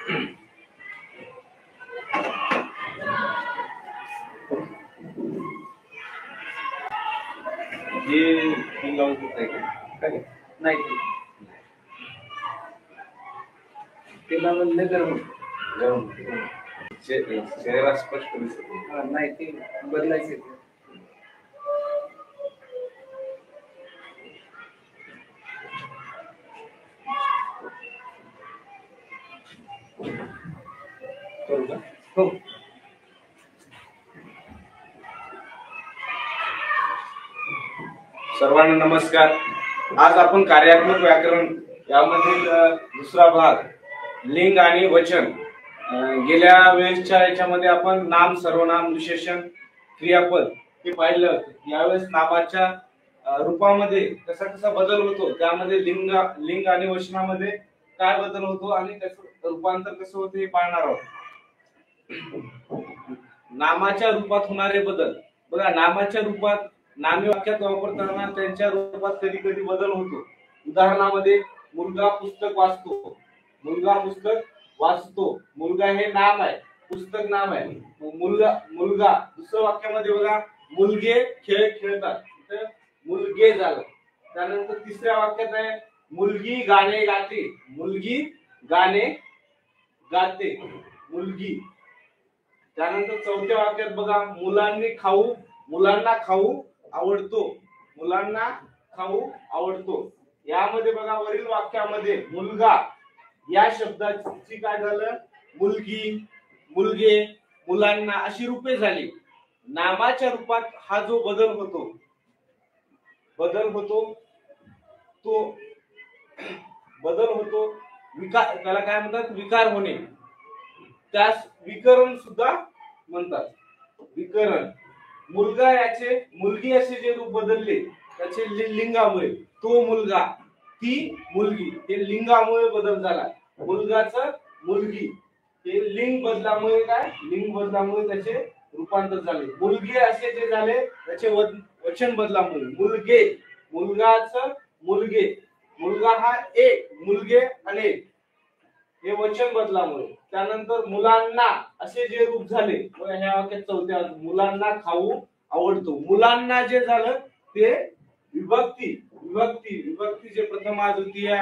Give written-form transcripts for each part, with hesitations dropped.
हे लावून होत आहे काय नाही ते लावलं गरम गरम चेहरा स्पष्ट दिसत नाही ते बदलायचे करू का हो सर्वांना नमस्कार। आज आपण कार्यात्मक व्याकरण यामधील दुसरा भाग लिंग आणि वचन। गेल्या वेळेसच्या याच्यामध्ये आपण नाम सर्वनाम विशेषण क्रियापद हे पाहिलं होतं। यावेळेस नामाच्या रूपामध्ये कसा कसा बदल होतो, त्यामध्ये लिंग आणि वचनामध्ये काय बदल होतो आणि त्याचं रूपांतर कसं होतं हे पाहणार आहोत। नामाच्या रूपात होणारे बदल बघा, नामाच्या रूपात नामी वाक्यात वापरताना त्यांच्या रूपात कधी कधी बदल होतो। उदाहरणामध्ये मुलगा पुस्तक वाचतो, मुलगा पुस्तक वाचतो, मुलगा हे नाम आहे, पुस्तक नाम आहे, मुलगा दुसऱ्या वाक्यामध्ये बघा मुलगे खेळ खेळतात, तर मुलगे झालं। त्यानंतर तिसऱ्या वाक्यात आहे मुलगी गाणे गाते, मुलगी गाणे गाते मुलगी। त्यानंतर चौथ्या वाक्यात बघा मुलांना खाऊ आवडतो, मुलांना खाऊ आवडतो। यामध्ये बघा वरील वाक्यामध्ये मुलगा या शब्दाची काय झालं, मुलगी मुलगे मुलांना अशी रूपे झाली। नामाच्या रूपात हा जो बदल होतो विकार, त्याला काय म्हणतात विकार होणे, त्यास विकरण सुद्धा म्हणतात। विकरण मुलगा याचे मुलगी असे जे रूप बदलले त्याचे लिंगामुळे, तो मुलगा ती मुलगी हे लिंगामुळे बदल झाला। मुलगाचं मुलगी हे लिंग बदलामुळे काय, लिंग बदलामुळे त्याचे रूपांतर झाले। मुलगी असे जे झाले त्याचे वचन बदलामुळे मुलगे, मुलगाचं मुलगे, मुलगा हा एक, मुलगे अनेक हे वचन बदलामुळे। त्यानंतर मुलांना असे जे रूप झाले, ह्या वाक्यात चौथ्या मुलांना खाऊ आवडतो, मुलांना जे झालं ते विभक्ती विभक्ती जे प्रथमा द्वितीय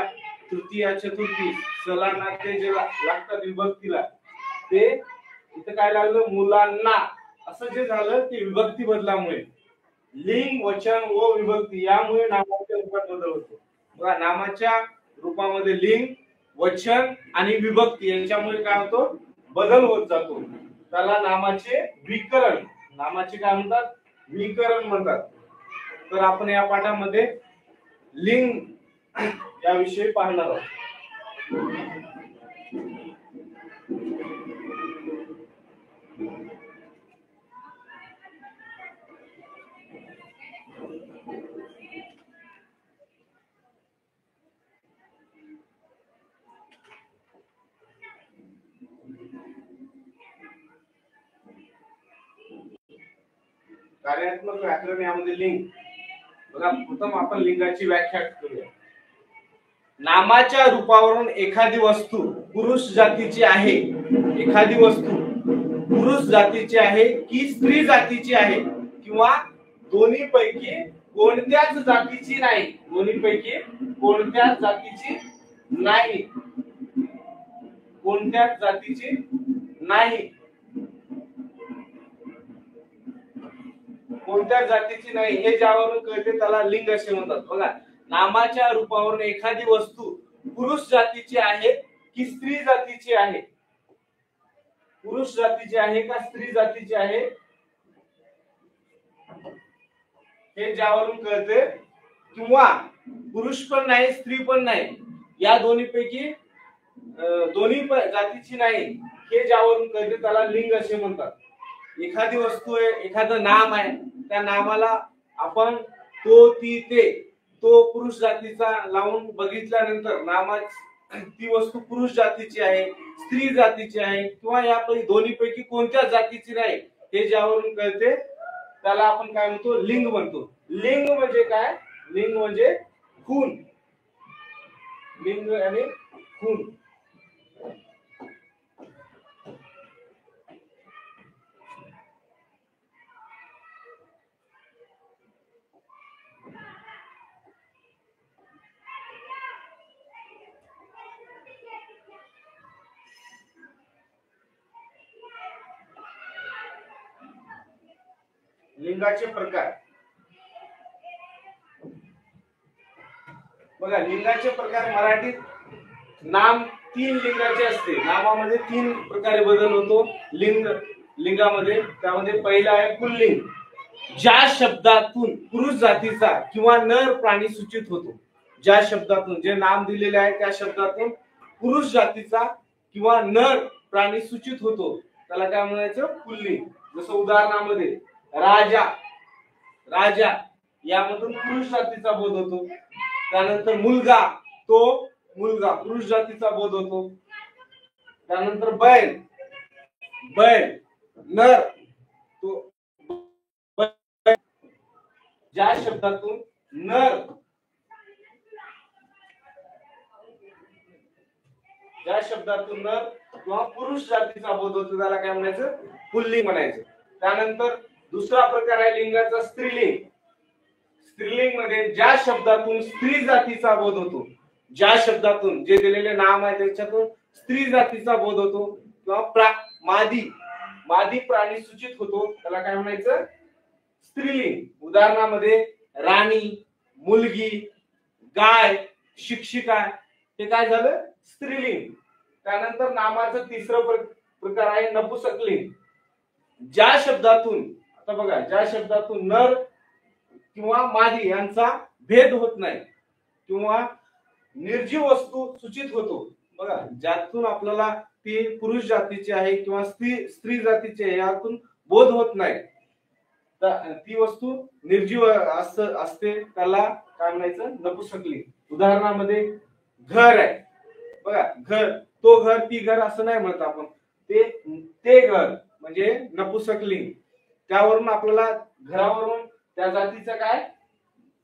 तृतीय चतुर्थी सलाना ते जे लागतात विभक्तीला, ते इथं काय लागलं मुलांना असं जे झालं ते विभक्ती बदलामुळे। लिंग वचन व विभक्ती यामुळे नामाच्या रूपात बदल होतो बघा। नामाच्या रूपामध्ये लिंग वचन आणि विभक्ती यांच्यामुळे काय होतो, बदल होत जातो, त्याला नामाचे विकरण, नामाचे काय म्हणतात विकरण म्हणतात। तर आपण या पाठामध्ये लिंग याविषयी पाहणार आहोत। कार्यात्मक व्याकरण यामध्ये लिंग बघा, प्रथम आपण लिंगाची व्याख्या करूया। नामाच्या रूपावरून एखादी वस्तू पुरुष जातीची आहे, एखादी वस्तू पुरुष जातीची आहे की स्त्री जातीची आहे किंवा दोन्हीपैकी कोणत्याच जातीची नाही, दोन्हीपैकी कोणत्याच जातीची नाही, कोणत्याच जातीची नाही, कोणत्या जातीची नाही हे ज्यावरून कळते त्याला लिंग असे म्हणतात बघा। नामाच्या रूपावरून एखादी वस्तू पुरुष जातीची आहे की स्त्री जातीची आहे, पुरुष जातीची आहे का स्त्री जातीची आहे हे ज्यावरून कळते, किंवा पुरुष पण नाही स्त्री पण नाही या दोन्हीपैकी दोन्ही जातीची नाही हे ज्यावरून कळते त्याला लिंग असे म्हणतात। एखादी वस्तू आहे, एखादं नाम आहे, त्या नामाला आपण तो ती ते तो पुरुष जातीचा लावून बघितल्यानंतर नामाची ती वस्तू पुरुष जातीची आहे स्त्री जातीची आहे किंवा यापैकी दोन्हीपैकी कोणत्या जातीची नाही हे ज्यावरून कळते त्याला आपण काय म्हणतो लिंग म्हणतो। लिंग म्हणजे काय, लिंग म्हणजे खून, लिंग आणि खून। लिंगाचे प्रकार बघा. लिंगाचे प्रकार मराठीत नाम 3 लिंगाचे असते. नामामध्ये 3 प्रकारे बदल होतो लिंगामध्ये. त्यामध्ये पहिला आहे पुल्लिंग, ज्या शब्दातून पुरुष जातीचा किंवा नर प्राणी सूचित होतो. ज्या शब्दातून, जे नाम दिलेले आहे त्या शब्दातून पुरुष जातीचा किंवा नर प्राणी सूचित होतो त्याला काय म्हणायचं? पुल्लिंग. जसं उदाहरणामध्ये राजा, राजा यामधून पुरुष जातीचा बोध होतो. त्यानंतर मुलगा, तो मुलगा पुरुष जातीचा बोध होतो. त्यानंतर बैल, बैल नर, तो बैल. ज्या शब्दातून नर, ज्या शब्दातून नर किंवा पुरुष जातीचा बोध होतो त्याला काय म्हणायचं? पुल्लिंग म्हणायचं. त्यानंतर दुसरा प्रकार आहे लिंगाचा स्त्रीलिंग. स्त्रीलिंग मध्ये ज्या शब्दातून स्त्री जातीचा बोध होतो, ज्या शब्दातून, जे दिलेले नाम आहे त्याच्यातून स्त्री जातीचा बोध होतो किंवा मादी प्राणी सूचित होतो त्याला काय म्हणायचं? स्त्रीलिंग. उदाहरणामध्ये राणी, मुलगी, गाय, शिक्षिका हे काय झालं? स्त्रीलिंग. त्यानंतर नामाचं तिसरं प्रकार आहे नपुंसकलिंग. ज्या शब्दातून, आता बघा, ज्या शब्दातून नर किंवा मादी यांचा भेद होत नाही किंवा निर्जीव वस्तू सूचित होतो. बघा, ज्यातून आपल्याला ती पुरुष जातीची आहे किंवा स्त्री जातीची आहे यातून बोध होत नाही, ती वस्तू निर्जीव असते त्याला काय म्हणायचं? नपुंसकलिंग. उदाहरणामध्ये घर आहे बघा, घर, तो घर, ती घर असं नाही म्हणत आपण, ते घर म्हणजे नपुंसकलिंग. त्यावरून आपल्याला घरावरून त्या जातीचा काय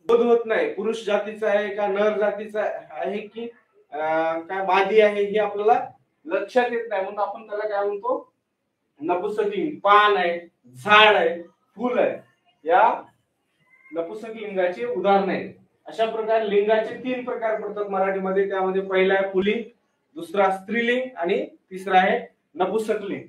बोध होत नाही, पुरुष जातीचा आहे का नर जातीचा आहे की काय मादी आहे हे आपल्याला लक्षात येत नाही, म्हणून आपण त्याला काय म्हणतो? नपुंसकलिंग. पान आहे, झाड आहे, फूल आहे, या नपुंसकलिंगाचे उदाहरण आहे. अशा प्रकारे लिंगाचे 3 प्रकार पडतात मराठीमध्ये. त्यामध्ये पहिला आहे पुल्लिंग, दुसरा स्त्रीलिंग आणि तिसरा आहे नपुंसकलिंग.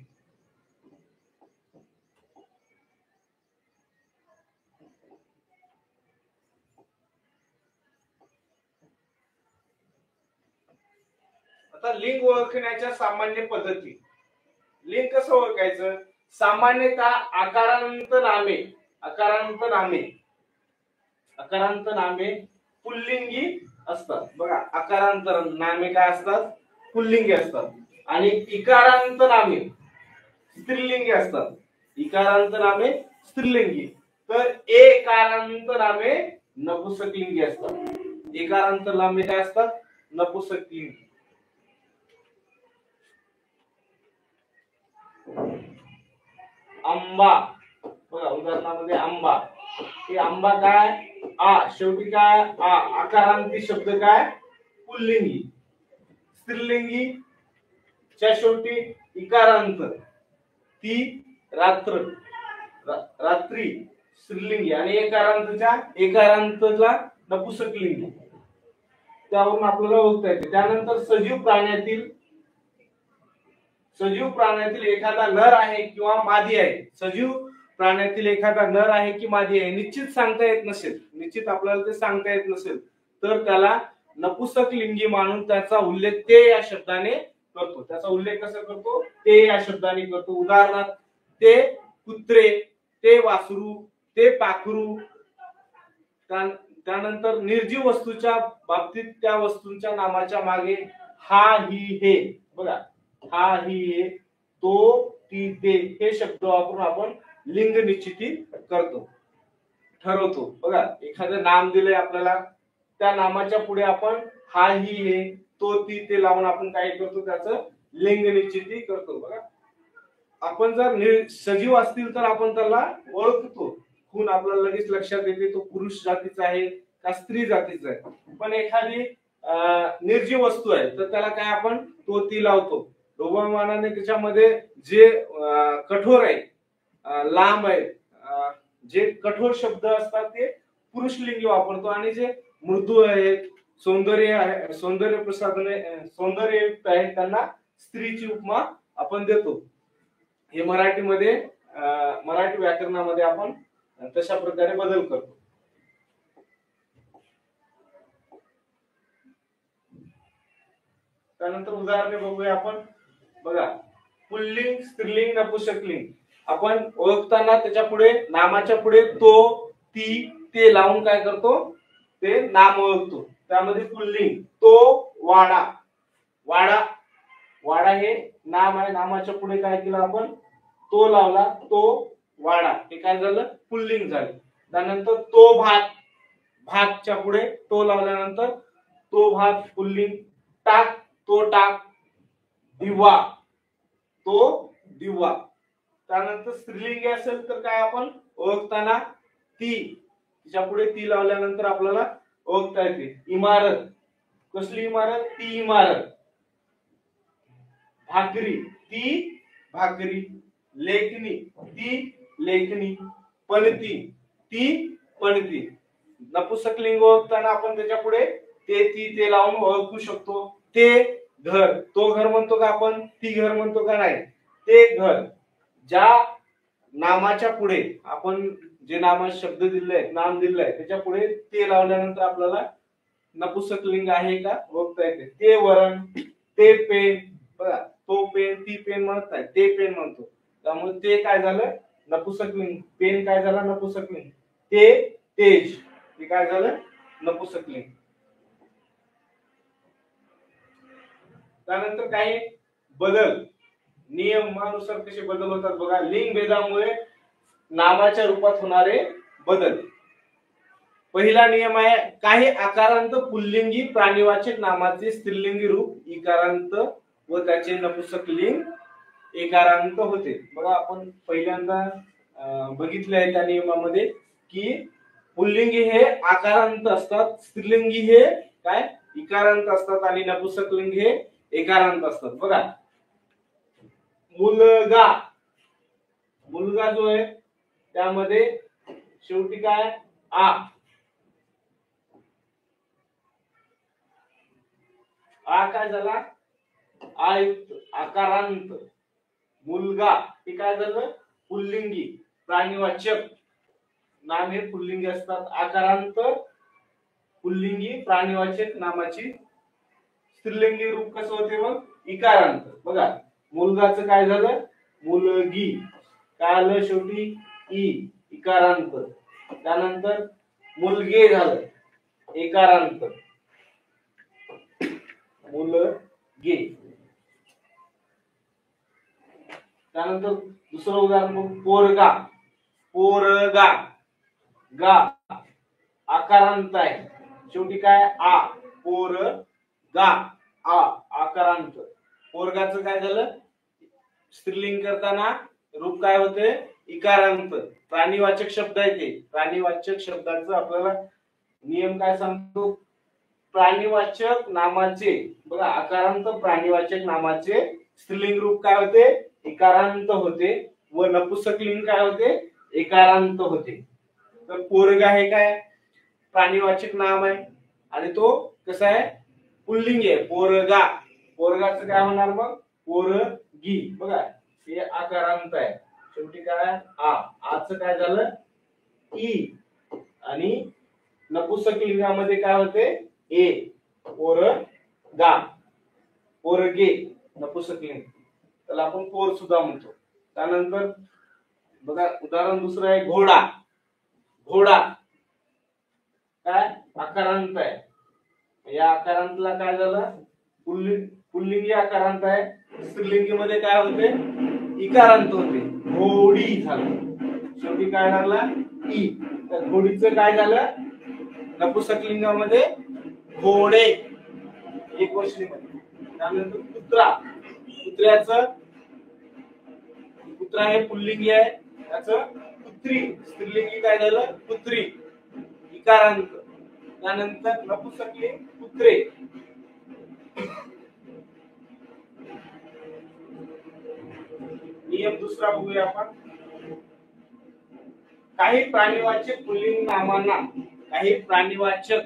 आता लिंग ओळखण्याच्या सामान्य पद्धती. लिंग कसं ओळखायचं? सामान्यतः आकारांत नामे पुल्लिंगी असतात. बघा, आकारांत नामे काय असतात? पुल्लिंगी असतात. आणि इकारांत नामे स्त्रीलिंगी असतात. इकारांत नामे स्त्रीलिंगी, तर एकारांत नामे नपुंसकलिंगी असतात. एकारांत नामे काय असतात? नपुंसकलिंगी. आंबा, बघा उदाहरणामध्ये आंबा, हे आंबा काय? आ, शेवटी काय? आ, आकारांती शब्द काय? पुल्लिंगी. स्त्रीलिंगी च्या शेवटी इकारांत, ती रात्र, रात्री स्त्रीलिंगी, आणि एकारांतला नपुंसकलिंगी. त्यावरून आपल्याला ओळखता येते. त्यानंतर सजीव प्राण्यातील एखादा नर आहे किंवा मादी आहे. सजीव प्राण्यातील एखादा नर आहे की मादी आहे निश्चित सांगता येत नसेल, निश्चित आपल्याला ते सांगता येत नसेल, तर त्याला नपुंसकलिंगी मानून त्याचा उल्लेख ते या शब्दाने करतो. त्याचा उल्लेख कसा करतो? ते या शब्दाने करतो. उदाहरणार्थ ते कुत्रे, ते वासरू, ते पाखरू. त्यानंतर निर्जीव वस्तूच्या बाबतीत त्या वस्तूंच्या नामाच्या मागे हा, ही, हे, बघा, हा, ही, हे, तो, ती, ते हे शब्द वापरून आपण लिंग निश्चिती करतो, ठरवतो. बघा, एखादं नाम दिलंय आपल्याला, त्या नामाच्या पुढे आपण हा, ही, हे, तो, ती, ते लावून आपण काय करतो? त्याचं लिंग निश्चिती करतो. बघा, आपण जर सजीव असतील तर आपण त्याला ओळखतो, खून आपल्याला लगेच लक्षात येते तो पुरुष जातीचा आहे का स्त्री जातीचा आहे. पण एखादी निर्जीव वस्तू आहे तर त्याला काय आपण तो, ती लावतो. ढोबळमानाने त्याच्यामध्ये जे कठोर आहे, लांब आहे, जे कठोर शब्द असतात ते पुरुषलिंगी वापरतो, आणि जे मृदू आहेत, सौंदर्य सौंदर्ययुक्त आहेत त्यांना स्त्रीची उपमा आपण देतो. हे मराठी व्याकरणामध्ये आपण तशा प्रकारे बदल करतो. त्यानंतर उदाहरणे बघूया आपण. बघा, पुल्लिंग, स्त्रीलिंग, नपुंसकलिंग आपण ओळखताना त्याच्या पुढे, नामाच्या पुढे तो, ती, ते लावून काय करतो, ते नाम ओळखतो. त्यामध्ये पुल्लिंग तो वाडा, वाडा, वाडा हे नाम आहे. नामाच्या पुढे काय केलं आपण, तो लावला, तो वाडा, हे काय झालं, पुल्लिंग झालं. त्यानंतर तो भात, भातच्या पुढे तो लावल्यानंतर तो भात पुल्लिंग. टाक, तो टाक. दिवा, तो दिवा. त्यानंतर स्त्रीलिंगी असेल तर काय आपण ओळखताना ती, तिच्या पुढे ती लावल्यानंतर आपल्याला ओळखता येते. इमारत, कसली इमारत, ती इमारत. भाकरी, ती भाकरी. लेखनी, ती लेखनी. पणती, ती पणती. नपुंसकलिंग ओळखताना आपण त्याच्या पुढे ते, ती, ते लावून ओळखू शकतो. ते घर, तो घर म्हणतो का आपण, ती घर म्हणतो का नाही, ते घर. ज्या नामाच्या पुढे आपण जे नामाचे शब्द दिले, नाम दिलंय, त्याच्या पुढे ते लावल्यानंतर आपल्याला नपुंसकलिंग आहे का ओळखता येते. ते वरण, ते पेन. बघा, तो पेन, ती पेन म्हणत नाही, ते पेन म्हणतो. त्यामुळे ते काय झालं, नपुंसकलिंग. पेन काय झालं, नपुंसकलिंग. ते तेज, हे काय झालं, नपुंसकलिंग. त्यानंतर काही बदल, नियमानुसार कसे बदल होतात बघा. लिंग भेदामुळे नामाच्या रूपात होणारे बदल. पहिला नियम आहे, काही आकारांत पुल्लिंगी प्राणीवाचक नामाचे स्त्रीलिंगी रूप इकारांत व त्याचे नपुंसकलिंग एकारांत होते. बघा, आपण पहिल्यांदा बघितले आहे त्या नियमामध्ये की पुल्लिंगी हे आकारांत असतात, स्त्रीलिंगी हे काय इकारांत असतात आणि नपुंसकलिंग हे एकारांत असतात. बघा, मुलगा, मुलगा जो आहे त्यामध्ये शेवटी काय, आ, आ काय झाला, आकारांत. मुलगा हे काय झालं, पुल्लिंगी प्राणीवाचक नाम हे पुल्लिंगी असतात. आकारांत पुल्लिंगी प्राणीवाचक नामाची स्त्रीलिंगी रूप कसं होते मग, इकारांत. बघा, मुलगाचं काय झालं, मुलगी. काय आलं शेवटी, ई, इकारांत. त्यानंतर मुलगे झालं, एकारांत, मुलगे. त्यानंतर दुसरं उदाहरण बघू. पोरगा, पोरगा, गा आकारांत आहे, शेवटी काय, आ, पोरगा, आ, आकारांत. पोरगाचं काय झालं, स्त्रीलिंग करताना रूप काय होते, इकारांत. प्राणीवाचक शब्द आहे ते. प्राणीवाचक शब्दाचं आपल्याला नियम काय सांगतो, प्राणीवाचक नामाचे, बघा, आकारांत प्राणीवाचक नामाचे स्त्रीलिंग रूप काय होते, इकारांत होते व नपुंसकलिंग काय होते, एकारांत होते. तर पोरगा हे काय प्राणीवाचक नाम आहे आणि तो कसा आहे, पुल्लिंगी आहे, पोरगा. पोरगाचं काय होणार मग, पोरगी. बघा, हे आकारांत आहे, शेवटी काय, आ, आचं काय झालं, ई आणि नपुंसकलिंगामध्ये काय होते, ए, पोरगा, पोरगे नपुंसकलिंग. त्याला आपण पोर सुद्धा म्हणतो. त्यानंतर बघा, उदाहरण दुसरं आहे, घोडा. घोडा काय आकारांत आहे, या आकारांतला काय झालं, पुल्लिंगी आकारांत आहे, स्त्रीलिंगी मध्ये काय होते, इकारांत होते, घोडी झालं, शेवटी काय झाला, ई. तर घोडीचं काय झालं, नपुंसकलिंगामध्ये घोडे, एक वचनीमध्ये. त्यानंतर कुत्रा, कुत्र्याचं, कुत्रा हे पुल्लिंगी आहे, त्याचं कुत्री, स्त्रीलिंगी काय झालं, कुत्री, इकारांत. त्यानंतर नपुंसकलिंग कुत्रे. नियम दुसरा बघूया आपण. काही प्राणीवाचक पुल्लिंग नामांना, काही प्राणीवाचक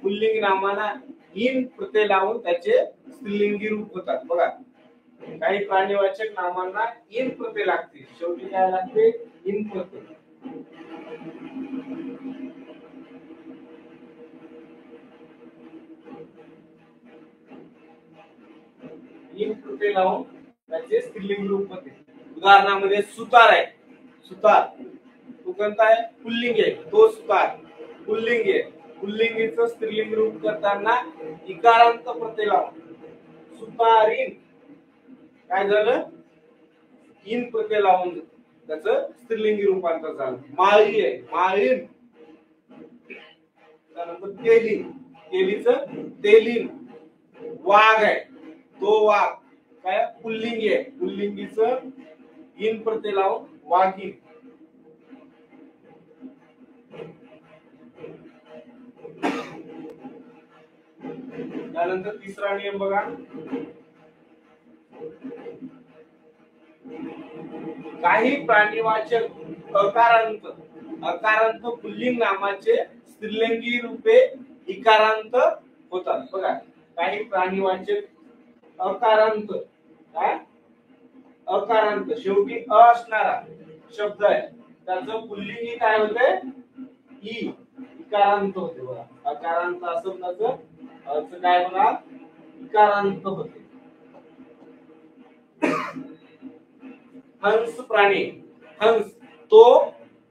पुल्लिंग नामांना इन प्रत्यय लावून त्याचे स्त्रीलिंगी रूप होतात. बघा, काही प्राणीवाचक नामांना इन प्रत्यय लागते, शेवटी काय लागते, इन प्रत्यय. इन प्रत्यय लावून त्याचे स्त्रीलिंग रूप होते. उदाहरणामध्ये सुतार आहे, सुतार तो कोणता आहे? पुल्लिंग आहे, तो सुतार पुल्लिंग आहे. पुल्लिंगीचं स्त्रीलिंग रूप करताना इकारांत प्रत्यय लावून सुतारीन काय झालं? इन प्रत्यय लावून त्याचं स्त्रीलिंगी रूपांतर झालं. माळी आहे, माळीन. त्यानंतर तेलीन, तेलीचं तेलीन. वाघ आहे, तो वाघ काय? पुल्लिंगी आहे, पुल्लिंगीचं इन प्रत्यय लावून वाघीन. त्यानंतर तिसरा नियम बघा, काही प्राणीवाचक अकारांत अकारांत पुल्लिंग नामाचे स्त्रीलिंगी रूपे इकारांत होतात. बघा, काही प्राणीवाचक अकारांत काय? अकारांत शेवटी अ असणारा शब्द आहे त्याचं पुल्लिंगी काय होते? ई, इकारांत होते. बघा, अकारांत असं त्याचं अर्थ काय होणार? इकारांत होते. हंस प्राणी, हंस तो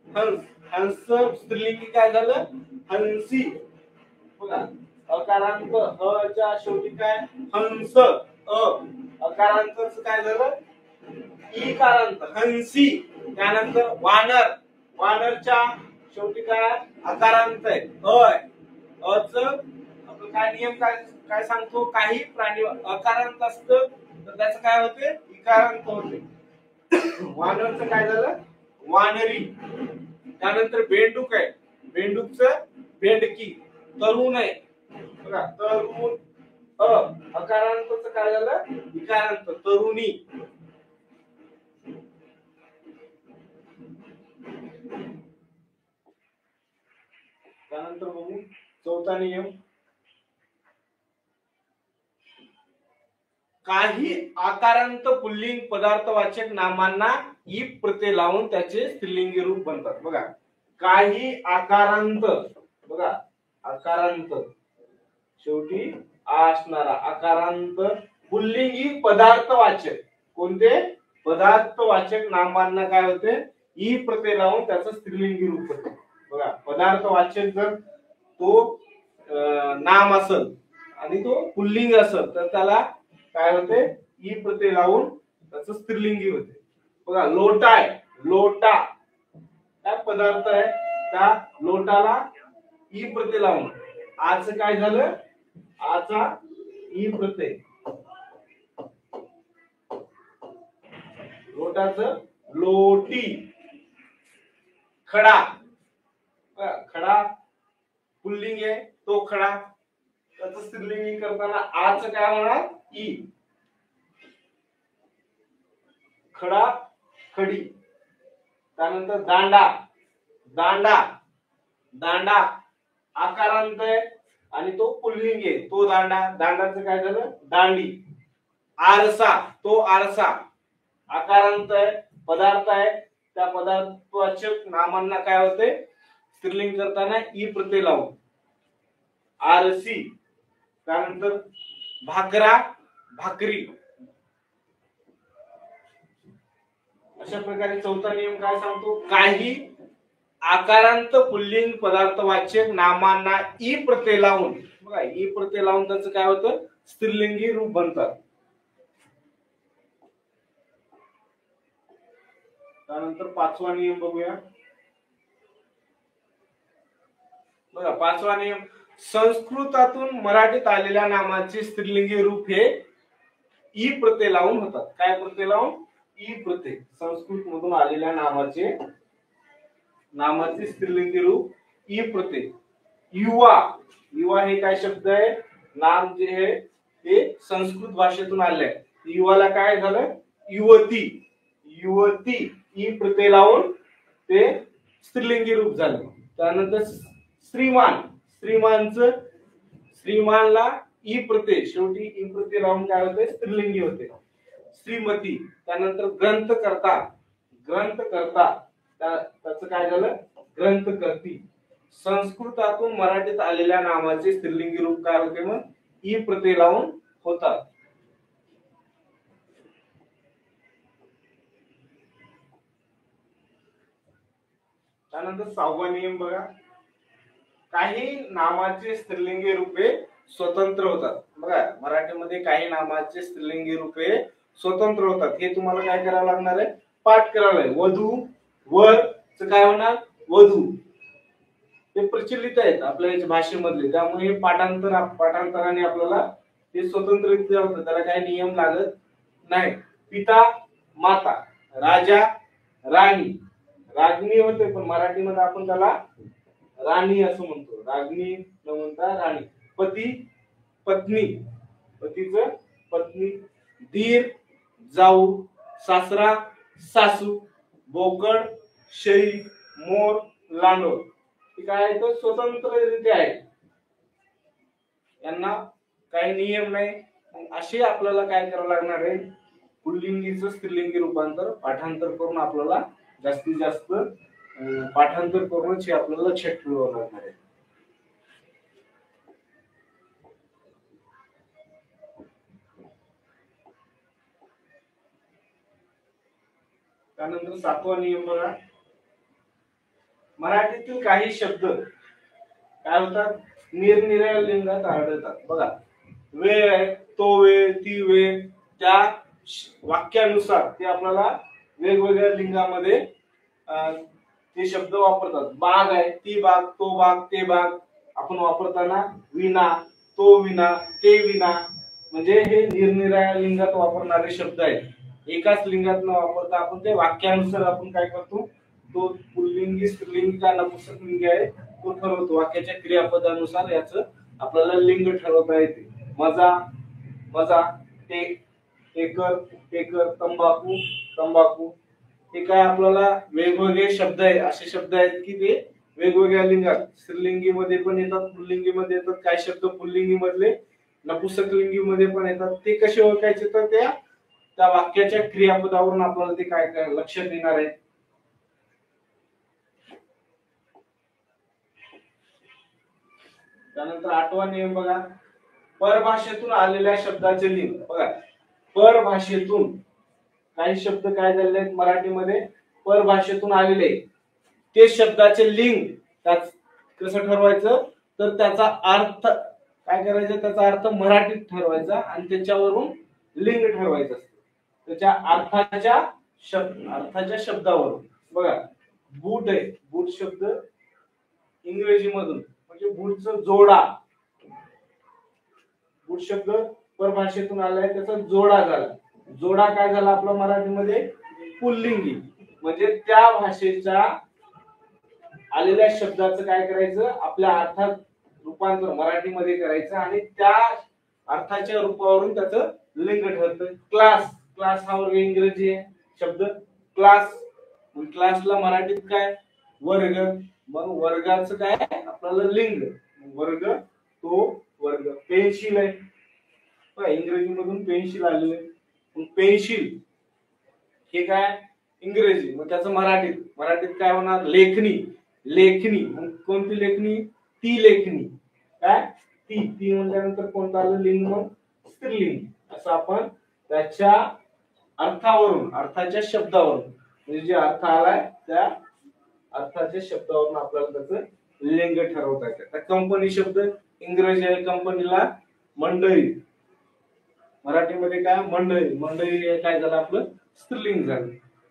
हंस, हंस स्त्रीलिंगी काय झालं? हंसी. बघा, अकारांत ह च्या शेवटी काय? हंस. अकारांत काय झालं? इकारांत हंसी. त्यानंतर वानर, वानरच्या शेवटी काय? अकारांत आहे अच. आपण काय नियम काय सांगतो? काही प्राणी अकारांत असतं तर त्याचं काय होते? इकारांत होते. वानरचं काय झालं? वानरी. त्यानंतर बेंडूक आहे, बेंडूकचं बेंडकी. तरुण आहे, बघा तरुण अकारांतचं काय झालं? इकारांत तरुणी. त्यानंतर बघू चौथा नियम, काही आकारांत पुल्लिंग पदार्थवाचक नामांना ई प्रत्यय लावून त्याचे स्त्रीलिंगी रूप बनतात. बघा, काही आकारांत, बघा आकारांत शेवटी आ असणारा आकारांत पुल्लिंगी पदार्थवाचक, कोणते? पदार्थवाचक नामांना काय होते? ई प्रत्यय लावून त्याचं स्त्रीलिंगी रूप होते. बघा, पदार्थवाचक जर तो नाम असेल आणि तो पुल्लिंग असेल तर त्याला काय होते? ई प्रत्यय लावून त्याचं स्त्रीलिंगी होते. बघा, लोटा आहे, लोटा काय पदार्थ आहे? त्या लोटाला ई प्रत्यय लावून आज काय झालं? आचा ई प्रत्यय. लोटाचं लोटी. खडा, खडा पुल्लिंग आहे, तो खडा. त्याचं स्त्रीलिंगी करताना आज काय होणार? ई. खडा खडी. त्यानंतर दांडा, दांडा, दांडा आकारांत आहे आणि तो पुल्लिंग आहे, तो दांडा. दांडाचं काय झालं? दांडी. आरसा, तो आरसा आकारांत आहे, पदार्थ आहे. त्या पदार्थवाचक नामांना काय होते? स्त्रीलिंग करताना ई प्रत्यय लावून आरसी. त्यानंतर भाकरा, भाकरी. अशा प्रकारे चौथा नियम काय सांगतो? काही आकारांत पुल्लिंग पदार्थवाचक नामांना ई प्रत्यय लावून, बघा ई प्रत्यय लावून त्याचं काय होतं? स्त्रीलिंगी रूप बनतात. त्यानंतर पाचवा नियम बघूया. बघा, पाचवा नियम, संस्कृतातून मराठीत आलेल्या नामाचे स्त्रीलिंगी रूप हे ई प्रत्यय लावून होतात. काय प्रत्यय लावून? ई प्रत्यय. संस्कृत मधून आलेल्या नामाचे स्त्रीलिंगी रूप ई प्रत्यय. युवा, युवा हे काय शब्द आहे? नाम जे आहे ते संस्कृत भाषेतून आले आहे. युवाला काय झालं? युवती. युवती ई प्रत्यय लावून ते स्त्रीलिंगी रूप झालं. त्यानंतर श्रीमान, श्रीमानचं श्रीमानला ई प्रत्यय शेवटी ई प्रत्यय लावून काय होते? स्त्रीलिंगी होते. श्रीमती. त्यानंतर ग्रंथकर्ता, ग्रंथकर्ता त्याचं काय झालं, ग्रंथकर्ती. संस्कृतातून मराठीत आलेल्या नामाचे स्त्रीलिंगी रूप काय होते, मग ई प्रत्यय लावून होतात. त्यानंतर 6वा नियम बघा, काही नामाचे स्त्रीलिंगी रूपे स्वतंत्र होतात. बघा, मराठीमध्ये काही नामाचे स्त्रीलिंगी रूपे स्वतंत्र होतात. हे तुम्हाला काय करावं लागणार आहे, पाठ करावं लागेल. वधू, वर काय होणार, वधू. ते प्रचलित आहेत आपल्या भाषेमधले, त्यामुळे हे पाठांतराने आपल्याला ते स्वतंत्ररित्या होतं, त्याला काही नियम लागत नाही. पिता, माता, राजा, राणी, रागणी होते, पण मराठीमध्ये आपण त्याला राणी असं म्हणतो. रागणी न म्हणता राणी. पती, पत्नी, पतीचं पत्नी. धीर, जाऊ, सासरा, सासू, बोकड, शेळी, मोर, लांडोर. हे काय आहे, तर स्वतंत्ररित्या आहे, यांना काही नियम नाही. असे आपल्याला काय करावं लागणार आहे, पुल्लिंगीचं स्त्रीलिंगी रूपांतर पाठांतर करून आपल्याला जास्तीत जास्त पाठांतर करूनच हे आपल्याला लक्षात ठेवावं लागणार आहे. त्यानंतर 7वा नियम बघा, मराठीतील काही शब्द काय होतात, निरनिराळ्या लिंगात आढळतात. बघा, वेळ आहे, तो वेळ, ती वेळ, त्या वाक्यानुसार ते आपल्याला वेगवेगळ्या लिंगामध्ये ते शब्द वापरतात. बाग आहे, ती बाग, तो बाग, ते बाग. आपण वापरताना विना, तो विना, ते विना, म्हणजे हे निरनिराळ्या लिंगात वापरणारे शब्द आहेत. एकाच लिंगात न वापरता आपण ते वाक्यानुसार आपण काय करतो, तो पुल्लिंगी, स्त्रीलिंगी का नपुंसकलिंगी आहे तो ठरवतो. वाक्याच्या क्रियापदानुसार याचं आपल्याला लिंग ठरवता येते. मजा, मजा, एकर, एकर, तंबाखू, तंबाखू. हे काय आपल्याला वेगवेगळे शब्द आहेत, असे शब्द आहेत की ते वेगवेगळ्या लिंगात, स्त्रीलिंगी मध्ये पण येतात, पुल्लिंगी मध्ये येतात. काही शब्द पुल्लिंगी मधले नपुंसकलिंगी मध्ये पण येतात. ते कसे ओळखायचे, तर त्या वाक्याच्या क्रियापदावरून आपल्याला ते काय काय लक्षात येणार आहे. त्यानंतर 8वा नियम बघा, परभाषेतून आलेल्या शब्दाचे लिंग. बघा, परभाषेतून काही शब्द काय झालेले आहेत मराठीमध्ये, परभाषेतून आलेले, ते शब्दाचे लिंग कसं ठरवायचं, तर त्याचा अर्थ काय करायचं, त्याचा अर्थ मराठीत ठरवायचा आणि त्याच्यावरून लिंग ठरवायचं असतं. त्याच्या अर्थाच्या शब्दावरून. बघा, बूट आहे, बूट शब्द इंग्रजी मधून म्हणजे बूटचं जोडा. बूट शब्द परभाषेतून आलाय, त्याचा जोडा झाला. जोडा काय झाला आपला मराठीमध्ये, पुल्लिंगी. म्हणजे त्या भाषेच्या आलेल्या शब्दाचं काय करायचं, आपल्या अर्थात रूपांतर मराठीमध्ये करायचं आणि त्या अर्थाच्या रूपावरून त्याचं लिंग ठरतं. क्लास, क्लास हा वर्ग इंग्रजी आहे शब्द क्लास. क्लासला मराठीत काय, वर्ग. मग वर्गाचं काय आपल्याला लिंग, वर्ग, तो वर्ग. पेन्सिल आहे, इंग्रजी मधून पेन्सिल आलेलं आहे. पेन्सिल हे काय इंग्रजी, मग त्याचं मराठीत काय होणार, लेखनी, लेखनी. मग कोणती लेखनी, ती लेखनी. काय ती म्हटल्यानंतर कोणतं आलं लिंग, मग स्त्रीलिंग. असं आपण त्याच्या अर्थावरून, अर्थाच्या शब्दावरून, म्हणजे जे अर्थ आलाय त्या अर्थाच्या शब्दावरून आपल्याला त्याचं लिंग ठरवता येतं. कंपनी शब्द इंग्रजी आहे, कंपनीला मंडळी. मराठीमध्ये काय, मंडळी. मंडळी काय झालं आपलं स्त्रीलिंग झालं.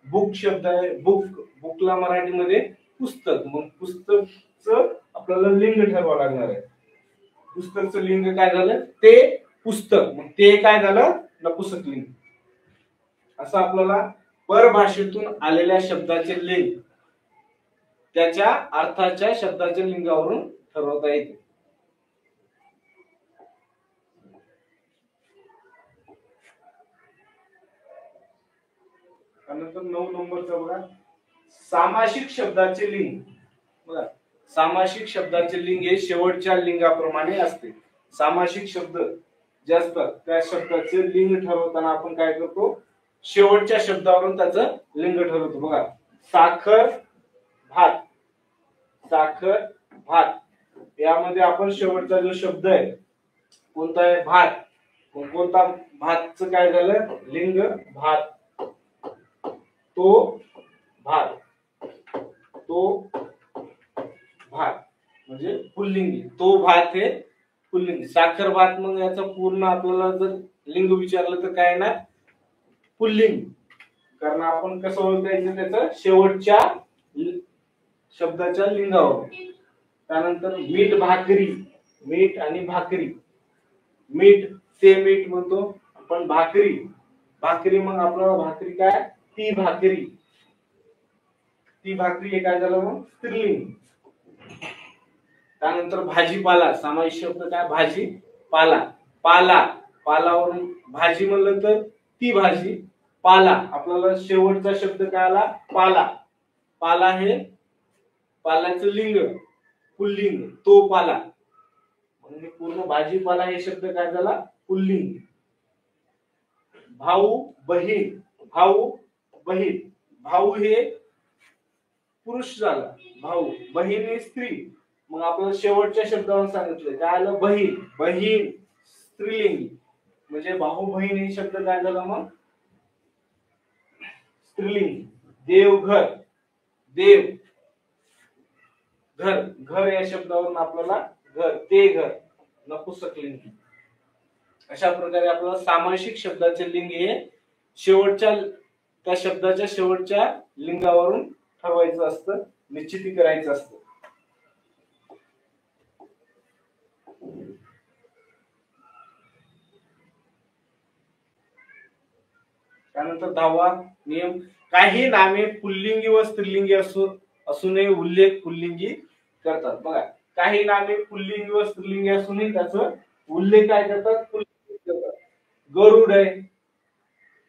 बुक शब्द आहे, बुक, बुकला मराठीमध्ये पुस्तक. मग पुस्तकचं आपल्याला लिंग ठरवावं लागणार आहे. पुस्तकचं लिंग काय झालं, ते पुस्तक. मग ते काय झालं, नपुंसकलिंग. असं आपल्याला परभाषेतून आलेल्या शब्दाचे लिंग त्याच्या अर्थाच्या शब्दाच्या लिंगावरून ठरवता येते. त्यानंतर 9 नंबरचा बघा, सामासिक शब्दाचे लिंग. बघा, सामासिक शब्दाचे लिंग हे शेवटच्या लिंगाप्रमाणे असते. सामासिक शब्द जे असतात त्या शब्दाचे लिंग ठरवताना आपण काय करतो, शेवटच्या शब्दावरून त्याचं लिंग ठरवतो. बघा, साखर, भात, साखर भात, यामध्ये आपण शेवटचा जो शब्द आहे कोणता आहे भात, मग कोणता भातचं काय झालं लिंग भात, तो भात, तो भात म्हणजे पुल्लिंगी, तो भात हे पुल्लिंगी, साखर भात मग याचा पूर्ण आपल्याला जर लिंग विचारलं तर काय ना पुल्लिंग, कारण आपण कसं ओळखायचं त्याचं शेवटच्या शब्दाच्या लिंगावर. त्यानंतर मीठ भाकरी, मीठ आणि भाकरी, मीठ ते मीठ म्हणतो आपण, भाकरी, भाकरी मग आपल्याला भाकरी काय ती भाकरी, ती भाकरी हे काय झालं मग स्त्रीलिंग. त्यानंतर भाजीपाला, सामायिक शब्द काय भाजी पाला, पाला, पालावरून भाजी म्हणलं तर ती भाजी, पाला आपल्याला शेवटचा शब्द काय आला पाला, पाला हे पाल्याचं लिंग पुल्लिंग, तो पाला, म्हणजे पूर्ण भाजीपाला हे शब्द काय झाला पुल्लिंग. भाऊ बहीण, भाऊ बहीण, भाऊ हे पुरुष झाला, भाऊ, बहीण ही स्त्री, मग आपल्याला शेवटच्या शब्दावर सांगितलं काय आलं बहीण, बहीण स्त्रीलिंगी, म्हणजे भाऊ बहीण हे शब्द काय झाला मग स्त्रीलिंगी. देवघर, देव, घर, घर या शब्दावरून आपल्याला घर, ते घर नपुंसकलिंगी. अशा प्रकारे आपल्याला सामासिक शब्दाचे लिंग हे शेवटच्या त्या शब्दाच्या शेवटच्या लिंगावरून ठरवायचं असतं, निश्चिती करायचं असतं. त्यानंतर 10वा नियम, काही नामे पुल्लिंगी व स्त्रीलिंगी असूनही उल्लेख पुल्लिंगी करतात. बघा काही नामे पुल्लिंगी व स्त्रीलिंगी असूनही त्याचा उल्लेख काय करतात पुल्लिंगी करतात. गरुड आहे,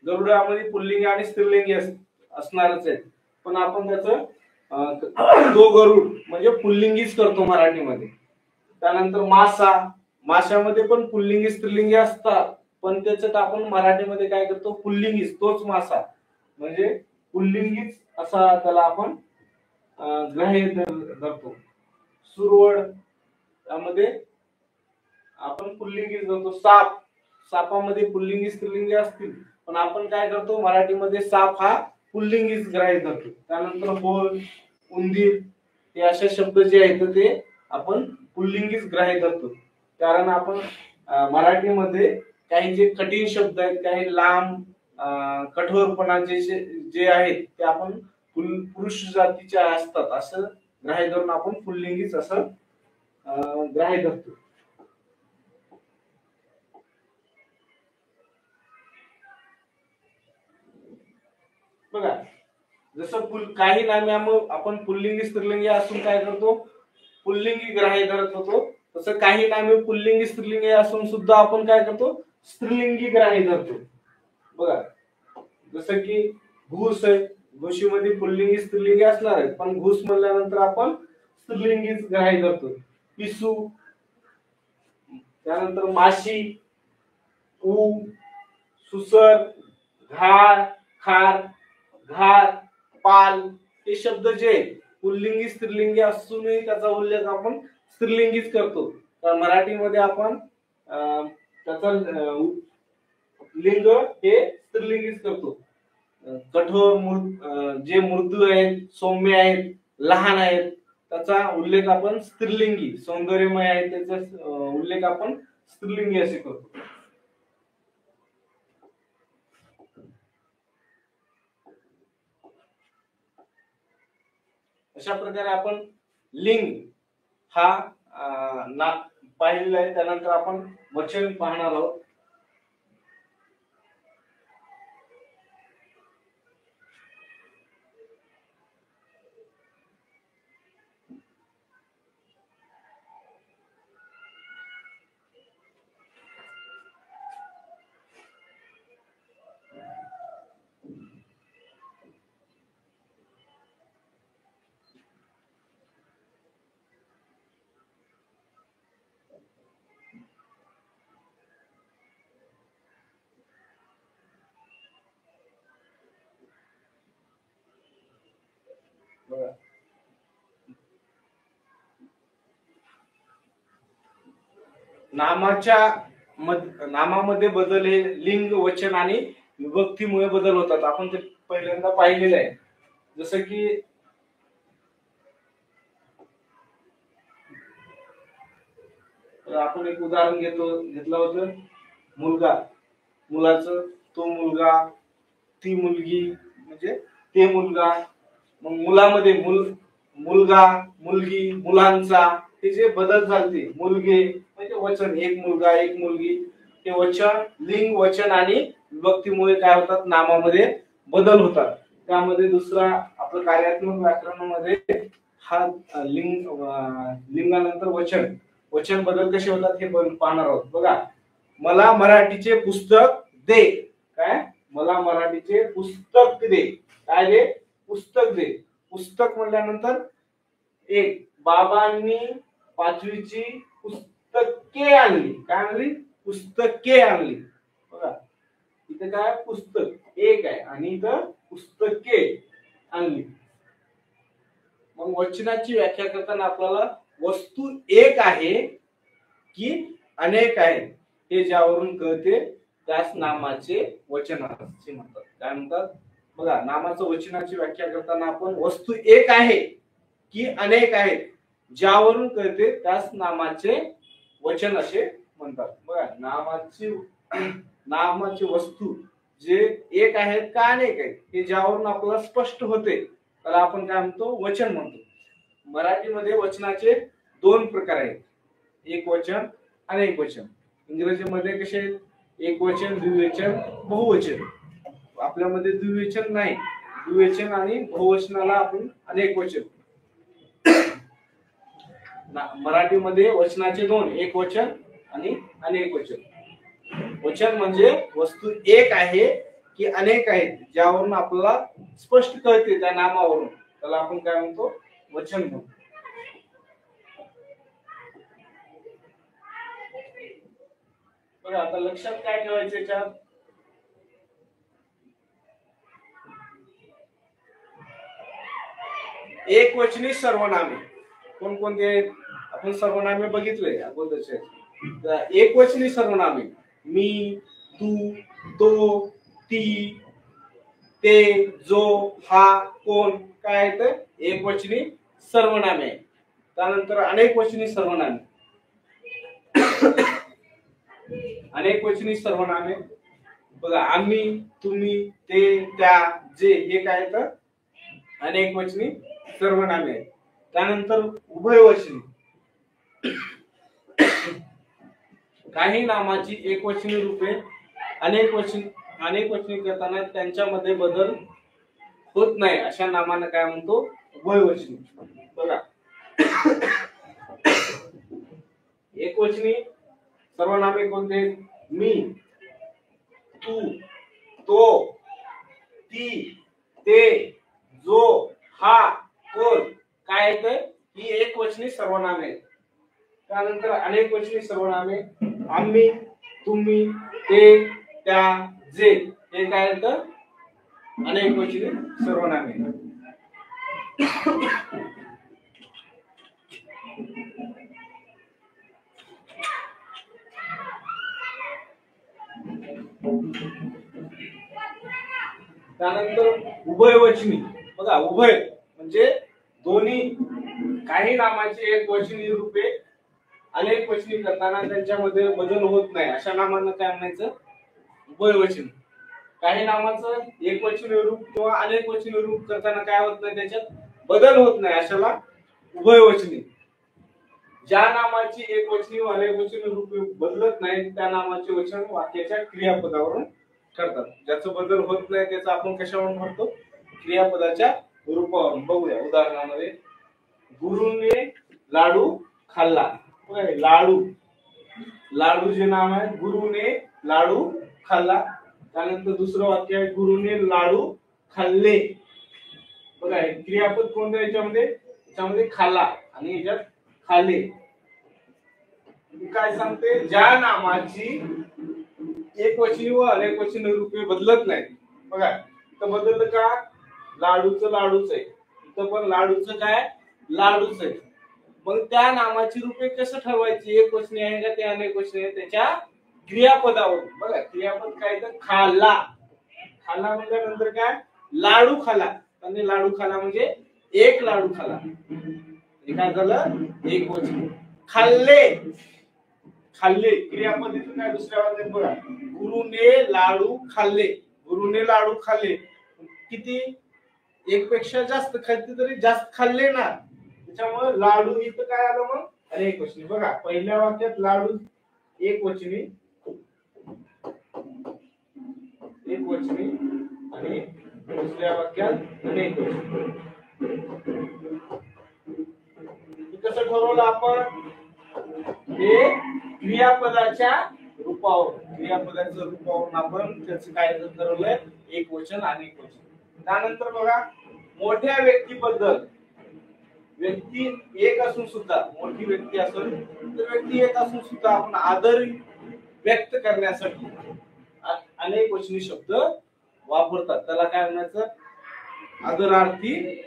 गरुडामध्ये पुल्लिंगी आणि स्त्रीलिंगी असणारच आहे, पण आपण त्याचं तो गरुड म्हणजे पुल्लिंगीच करतो मराठीमध्ये. त्यानंतर मासा, माशामध्ये पण पुल्लिंगी स्त्रीलिंगी असतात, पण त्याच्यात आपण मराठीमध्ये काय करतो पुल्लिंगीच, तोच मासा म्हणजे पुल्लिंगीच असा त्याला आपण ग्राह्य धरतो. सुरवड त्यामध्ये आपण पुल्लिंगीच धरतो. साप, सापामध्ये पुल्लिंगी स्त्रीलिंगी असतील, पण आपण काय करतो मराठीमध्ये साप हा पुल्लिंगीच ग्राह्य धरतो. त्यानंतर होल, उंदीर हे असे शब्द जे आहेत ते आपण पुल्लिंगीच ग्राह्य धरतो, कारण आपण मराठीमध्ये काही जे कठीण शब्द आहेत, काही लांब कठोरपणाचे जे आहेत ते आपण पुरुष जातीचे असतात असं ग्राह्य धरून आपण पुल्लिंगीच असं ग्राह्य धरतो. बघा जसं काही नामे आपण पुल्लिंगी स्त्रीलिंगी असून काय करतो पुल्लिंगी ग्राह्य धरत होतो, तसं काही नामे पुल्लिंगी स्त्रीलिंगी असून सुद्धा आपण काय करतो स्त्रीलिंगी ग्राह्य धरतो. बघा जसं की घूस आहे, घुशीमध्ये पुल्लिंगी स्त्रीलिंगी असणार आहे, पण घूस म्हणल्यानंतर आपण स्त्रीलिंगीच ग्राह्य धरतो. पिसू, त्यानंतर माशी, ऊ, सुसर, घाळ, खार, घार, पाल हे शब्द जे पुल्लिंगी स्त्रीलिंगी असूनही त्याचा उल्लेख आपण स्त्रीलिंगीच करतो. तर मराठीमध्ये आपण त्याचा लिंग हे स्त्रीलिंगीच करतो. कठोर जे मृदू आहेत, सौम्य आहेत, लहान आहेत त्याचा उल्लेख आपण स्त्रीलिंगी, सौंदर्यमय आहे त्याचा उल्लेख आपण स्त्रीलिंगी असे करतो. अशा प्रकारे आपण लिंग हा पाहिलेला आहे. त्यानंतर आपण वचन पाहणार आहोत. नामामध्ये बदल हे लिंग, वचन आणि विभक्तीमुळे बदल होतात. आपण ते पहिल्यांदा पाहिलेलं आहे. जसं की आपण एक उदाहरण घेतलं होतं, मुलगा, मुलाचं, तो मुलगा, ती मुलगी, म्हणजे ते मुलगा. मग मुलामध्ये मुलगा, मुलगी, मुलांचा, हे जे बदल झाले, मुलगे म्हणजे वचन, एक मुलगा, एक मुलगी, हे वचन, लिंग, वचन आणि विभक्तीमुळे काय होतात, नामामध्ये बदल होतात. त्यामध्ये दुसरा आपलं कार्यात्मक व्याकरणामध्ये हा लिंगानंतर वचन बदल कसे होतात हे पाहणार आहोत. बघा, मला मराठीचे पुस्तक दे. काय, मला मराठीचे पुस्तक दे. काय दे, पुस्तक दे. पुस्तक म्हटल्यानंतर एक, बाबांनी 5वीची पुस्तके आणली. काय आणली, पुस्तके आणली. बघा, इथे काय, पुस्तक एक आहे आणि इथं पुस्तके आणली. मग वचनाची व्याख्या करताना आपल्याला वस्तू एक आहे की अनेक आहे हे ज्यावरून कळते त्यास नामाचे वचन असे म्हणतात. काय म्हणतात, बघा, नामाचं वचनाची व्याख्या करताना आपण वस्तू एक आहे की अनेक आहेत ज्यावरून कळते त्यास नामाचे वचन असे म्हणतात. बघा, नामाची वस्तू जे एक आहेत का अनेक आहेत हे ज्यावरून आपल्याला स्पष्ट होते त्याला आपण काय म्हणतो, वचन म्हणतो. मराठीमध्ये वचनाचे 2 प्रकार आहेत, एक वचन, अनेक वचन. इंग्रजीमध्ये कसे, एक वचन, द्विवचन, बहुवचन. आपल्यामध्ये द्विवचन नाही, द्विवचन आणि बहुवचनाला आपण अनेक वचन. मराठीमध्ये वचनाचे 2, एक वचन आणि अनेक वचन. वचन म्हणजे वस्तू एक आहे की अनेक आहेत ज्यावरून आपल्याला स्पष्ट कळते त्या नामावरून, त्याला आपण काय म्हणतो, वचन म्हणतो. बघा, आता लक्षात काय ठेवायचं याच्यात, एकवचनी सर्वनामे कोणकोणते आहेत, आपण सर्वनामे बघितले अगोदरचे. एकवचनी सर्वनामे मी, तू, तो, ती, ते, जो, हा, कोण, काय आहेत, एकवचनी सर्वनामे. त्यानंतर अनेकवचनी सर्वनामे. अनेकवचनी सर्वनामे बघा, आम्ही, तुम्ही, ते, त्या, जे, हे काय आहेत, अनेकवचनी सर्वनामे. त्यानंतर उभयवचनी. काही नामाची एकवचनी रूपे अनेकवचनी करताना त्यांच्यामध्ये बदल होत नाही अशा नामांना काय म्हणतो, उभयवचनी. बघा, एकवचनी सर्वनामे कोणते, मी, तू, तो, ती, ते, जो, हा, कोण, काय येतं, ही एकवचनी सर्वनामे आहेत. त्यानंतर अनेकवचनी सर्वनामे आम्ही, तुम्ही, ते, त्या, जे, हे काय येतं, अनेकवचनी सर्वनामे. त्यानंतर उभयवचनी. बघा, उभय म्हणजे दोन्ही, काही नामाची एकवचनी रूपे अनेकवचनी करताना त्यांच्यामध्ये बदल होत नाही अशा नामांना काय म्हणायचं, उभयवचनी. काही नामाचं एकवचनी रूप किंवा अनेकवचनी रूप करताना काय होत नाही, त्याच्यात बदल होत नाही अशाला उभयवचनी. ज्या नामाची एकवचनी व अनेकवचनी रूपे बदलत नाही त्या नामाचे वचन वाक्याच्या क्रियापदावरून करतात. ज्याचं बदल होत नाही त्याचा आपण कशावरून म्हणतो, क्रियापदाच्या रूपावरून. बघूया उदाहरणामध्ये, गुरुने लाडू खाल्ला. लाडू, लाडू जे नाम आहे, गुरुने लाडू खाल्ला. त्यानंतर दुसरं वाक्य आहे, गुरुने लाडू खाल्ले. बघा, क्रियापद कोणत्या याच्यामध्ये, याच्यामध्ये खाल्ला आणि याच्यात खाल्ले. काय सांगते, ज्या नामाची एकवचनी व अनेकवचनी रूपे बदलत नाही. बघा, इथं बदललं का, लाडूचं लाडूच आहे, इथं पण लाडूचं काय, लाडूच आहे. मग त्या नामाची रूपे कसं ठरवायची, एक वचनी आहे का ते अनेक वचनी आहे, त्याच्या क्रियापदावर. बघा क्रियापद काय तर खाल्ला, खाल्ला म्हटल्यानंतर काय लाडू खाला, आणि लाडू खाला म्हणजे एक लाडू खाला, हे काय झालं एक वचन. खाल्ले, खाल्ले क्रियापद इथं काय दुसऱ्या वाक्यात बघा, गुरुने लाडू खाल्ले, गुरुने लाडू खाल्ले, किती एक पेक्षा जास्त खाल्ले तरी जास्त खाल्ले ना, त्याच्यामुळे लाडू इथं काय आलं मग अनेक वचनी. बघा पहिल्या वाक्यात लाडू एक वचनी, एक वचनी, आणि दुसऱ्या वाक्यात अनेक वचनी. कसं ठरवलं आपण, हे क्रियापदाच्या रूपावर, क्रियापदाच्या रूपावरून आपण त्याचं काय ठरवलंय, एक वचन अनेक वचन. त्यानंतर बघा मोठ्या व्यक्तीबद्दल, व्यक्ती एक असून सुद्धा, मोठी व्यक्ती असेल तर व्यक्ती एक असून सुद्धा आपण आदर व्यक्त करण्यासाठी अनेक वचनी शब्द वापरतात, त्याला काय म्हणायचं, आदरार्थी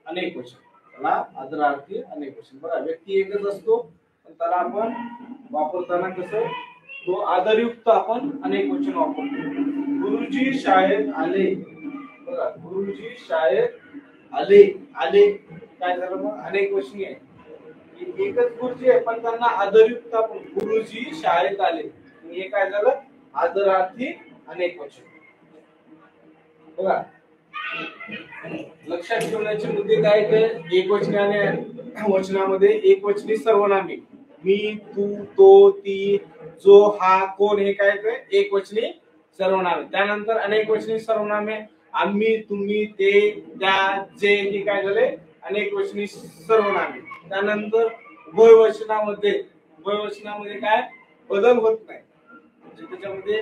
अनेक वचन, त्याला आदरार्थी अनेक वचन. बघा व्यक्ती एकच असतो पण त्याला आपण वापरताना कसं तो आदरयुक्त आपण अनेक वचन वापरतो. गुरुजी शाळेत आले, बघा गुरुजी शाळेत आले, आले काय झालं मग अनेक वचनी आहे, एकच गुरुजी आहे पण त्यांना आदरयुक्त आपण गुरुजी शाळेत आले, हे काय झालं आदरार्थी अनेक वचन. बघा लक्षात ठेवण्याचे मुद्दे काय ते, एकवचनी आणि वचनामध्ये एकवचनी सर्वनामे, मी तू तो ती जो हा कोण, हे काय ते एकवचनी सर्वनामे. त्यानंतर अनेक वचनी सर्वनामे, आम्ही तुम्ही ते त्या जे, हे काय झाले अनेक वचनी सर्वनामे. त्यानंतर उभयवचनामध्ये, उभयवचनामध्ये काय बदल होत नाही, त्याच्यामध्ये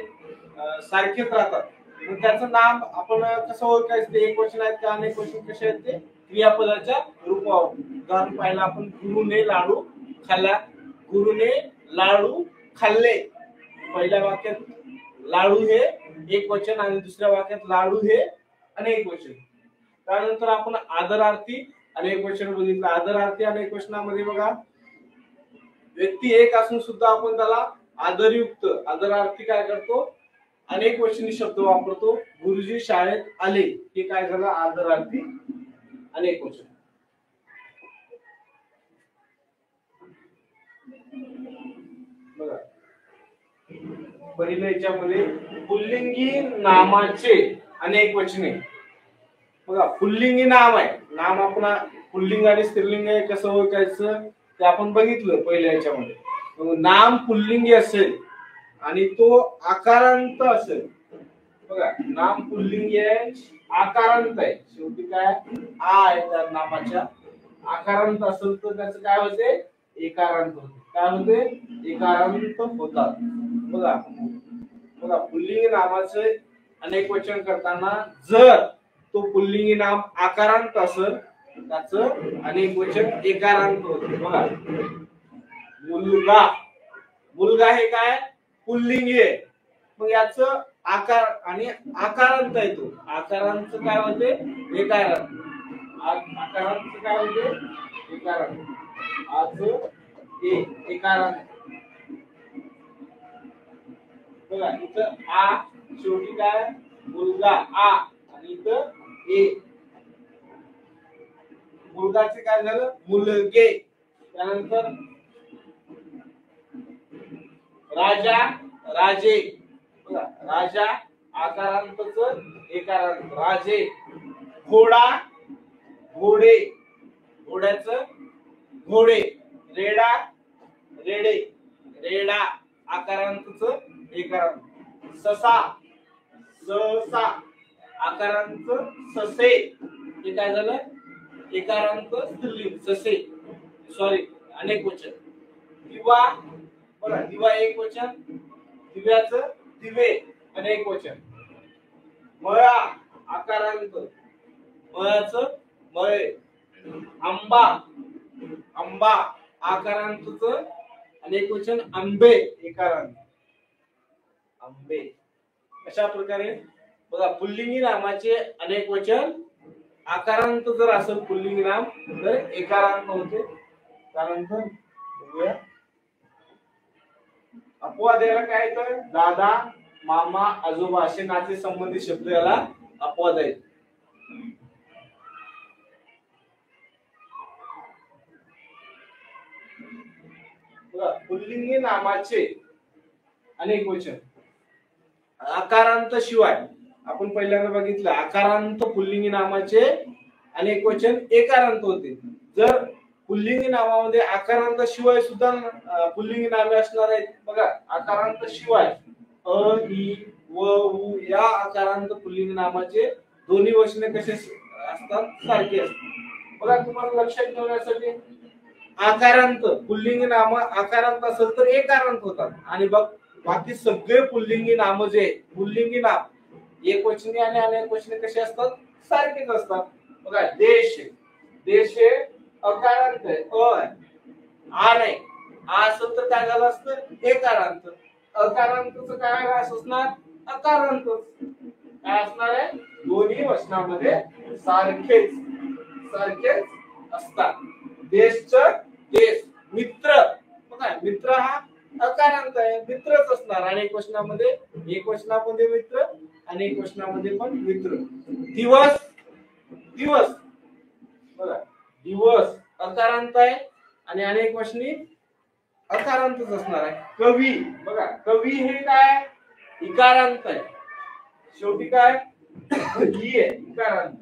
सारखेच राहतात, मग त्याचं नाम आपण कसं ओळखायचं, ते एक वचन आहेत का अनेक वचन कसे आहेत, ते क्रियापदाच्या रूपावर. उदाहरण पाहिलं आपण, गुरुने लाडू खाल्ला, गुरुने लाडू खाल्ले, पहिल्या वाक्यात लाडू हे एक वचन आणि दुसऱ्या वाक्यात लाडू हे अनेक वचन. त्यानंतर आपण आदरार्थी अनेक वचन बघितलं. आदरार्थी अनेक वचनामध्ये बघा व्यक्ती एक असून सुद्धा आपण त्याला आदरयुक्त आदरार्थी काय करतो, अनेक वचनी शब्द वापरतो. गुरुजी शाळेत आले, हे काय झालं आदरार्थी अनेक वचन. बघा पहिल्या याच्यामध्ये पुल्लिंगी नामाचे अनेक वचने. बघा पुल्लिंगी नाम आहे, नाम आपण पुल्लिंग आणि स्त्रीलिंग आहे कसं ओळखायचं ते आपण बघितलं पहिल्या याच्यामध्ये. नाम पुल्लिंगी असेल आणि तो आकारांत असेल, बघा नाम पुल्लिंगी आहे आकारांत आहे, शेवटी काय आ आहे त्या नामाच्या, आकारांत असेल तर त्याचं काय होते एकारांत होते, काय होते एकारांत होतात. बघा बघा पुल्लिंगी नामाचे अनेक वचन करताना जर तो पुल्लिंगी नाम आकारांत असेल त्याचं अनेक वचन एकारांत होते. बघा मुलगा, मुलगा हे काय पुल्लिंगी आहे, मग याच आकार आणि आकारांत आहे, तो आकारांत काय होते एकारांत, आकारांत काय होते एकारांत, आज एकारांत. बघा इथं आ शेवटी काय मुलगा आ आणि इथं ए, मुलगाचे काय झालं मुलगे. त्यानंतर राजा राजे, बघा राजा आकारांतच एकारांत राजे. घोडा घोडे, घोड्याचं घोडे. रेडा रेडे, रेडा आकारांतच एकारांत. ससा सहसा आकारांत ससे, हे काय झालं एकारांत स्त्रीलिंग ससे, सॉरी अनेक वचन. दिवा, बघा दिवा एक वचन, दिव्याचं दिवे अनेक वचन. मळा आकारांत, मळ्याचं मळे. आंबा, आंबा आकारांतच अनेक वचन. आंबे एकारांत, आंबे. अशा प्रकारे बघा पुल्लिंगी नामाचे अनेक वचन आकारांत जर असेल पुल्लिंगी नाम तर एकारांत होते, त्यानंतर बघूया अपवाद याला काय येतं, दादा, मामा, आजोबा असे नाते संबंधी शब्द याला अपवाद आहेत. पुल्लिंगी नामाचे अनेक वचन आकारांत शिवाय आपण पहिल्यांदा बघितलं, आकारांत पुल्लिंगी नामाचे अनेक वचन एकारांत होते. जर पुल्लिंगी नामामध्ये आकारांत शिवाय सुद्धा पुल्लिंगी नामे असणार आहेत. बघा, आकारांत शिवाय अ, इ, व, उ या आकारांत पुल्लिंगी नामाचे दोन्ही वचने कसे असतात, सारखे असतात. बघा, तुम्हाला लक्षात ठेवण्यासाठी आकारांत पुल्लिंगी नाम आकारांत असेल तर एकारांत होतात आणि बघ बाकी सगळे पुल्लिंगी नाम जे पुल्लिंगी नाम एकवचनी आणि अनेक वचने कसे असतात, सारखेच असतात. बघा, देश, देश हे अकारांत आहे, अ आहे, आ नाही, आ असेल तर काय झालं असतं, एकारांत. अकारांतच काय असणार, अकारांत. काय असणार आहे, दोन्ही वचनामध्ये सारखेच सारखेच असतात. देशचं देश, मित्र, बघा मित्र हा अकारांत आहे, मित्रच असणार. आणि एक वचनामध्ये मित्र आणि एक वचनामध्ये पण मित्र. दिवस, दिवस, बघा दिवस अकारांत आहे आणि अनेक वचनी अकारांतच असणार आहे. कवी, बघा कवी हे काय इकारांत आहे, शेवटी काय ही आहे इकारांत.